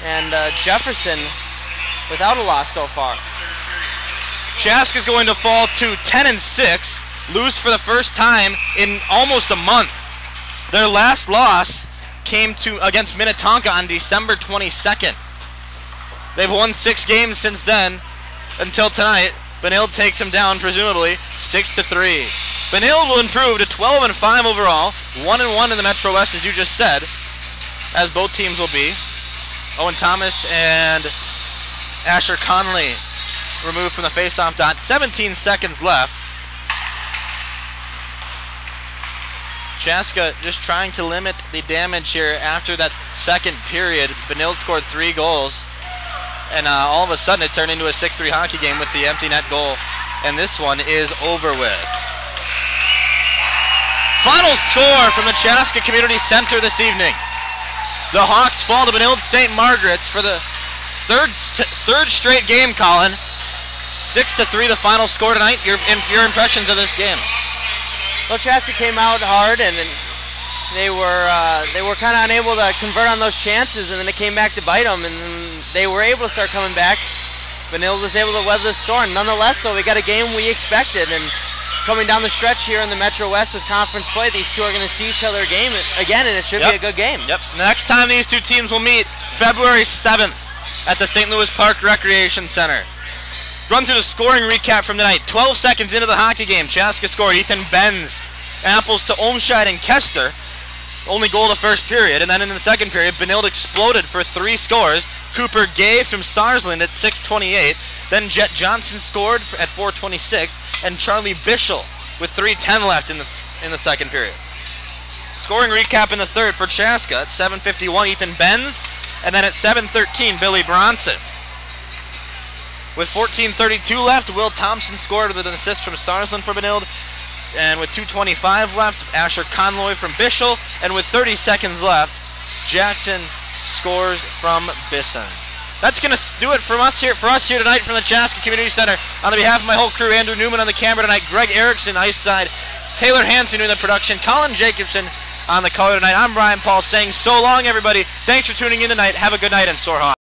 And Jefferson without a loss so far. Chaska's going to fall to 10-6, lose for the first time in almost a month. Their last loss came against Minnetonka on December 22nd. They've won 6 games since then until tonight. Benilde takes them down, presumably 6-3. Benilde will improve to 12-5 overall, 1-1 in the Metro West, as you just said, as both teams will be. Owen Thomas and Asher Conley removed from the faceoff dot. 17 seconds left. Chaska just trying to limit the damage here after that second period. Benilde scored 3 goals. And all of a sudden it turned into a 6-3 hockey game with the empty net goal. And this one is over with. Final score from the Chaska Community Center this evening. The Hawks fall to Benilde St. Margaret's for the third straight game, Colin. 6-3 the final score tonight. Your impressions of this game? Well, Chaska came out hard and they were kind of unable to convert on those chances, and then it came back to bite them, and they were able to start coming back. Benilde was able to weather the storm. Nonetheless, though, we got a game we expected, and coming down the stretch here in the Metro West with conference play, these two are going to see each other again, and it should be a good game. Yep. Next time these two teams will meet, February 7th at the St. Louis Park Recreation Center. Run through the scoring recap from tonight. 12 seconds into the hockey game, Chaska scored. Ethan Benz, apples to Olmscheid and Kester. Only goal of the first period, and then in the second period, Benilde exploded for 3 scores. Cooper Gay from Sarsland at 6:28. Then Jet Johnson scored at 4:26, and Charlie Bischel with 3:10 left in the second period. Scoring recap in the third for Chaska at 7:51, Ethan Benz, and then at 7:13, Billy Bronson. With 14:32 left, Will Thompson scored with an assist from Sarsland for Benilde. And with 2:25 left, Asher Conloy from Bischel. And with 30 seconds left, Jackson scores from Bisson. That's going to do it for us here tonight from the Chaska Community Center. On behalf of my whole crew, Andrew Newman on the camera tonight, Greg Erickson, ice side, Taylor Hansen doing the production, Colin Jacobson on the color tonight. I'm Brian Paul saying so long, everybody. Thanks for tuning in tonight. Have a good night and soar high.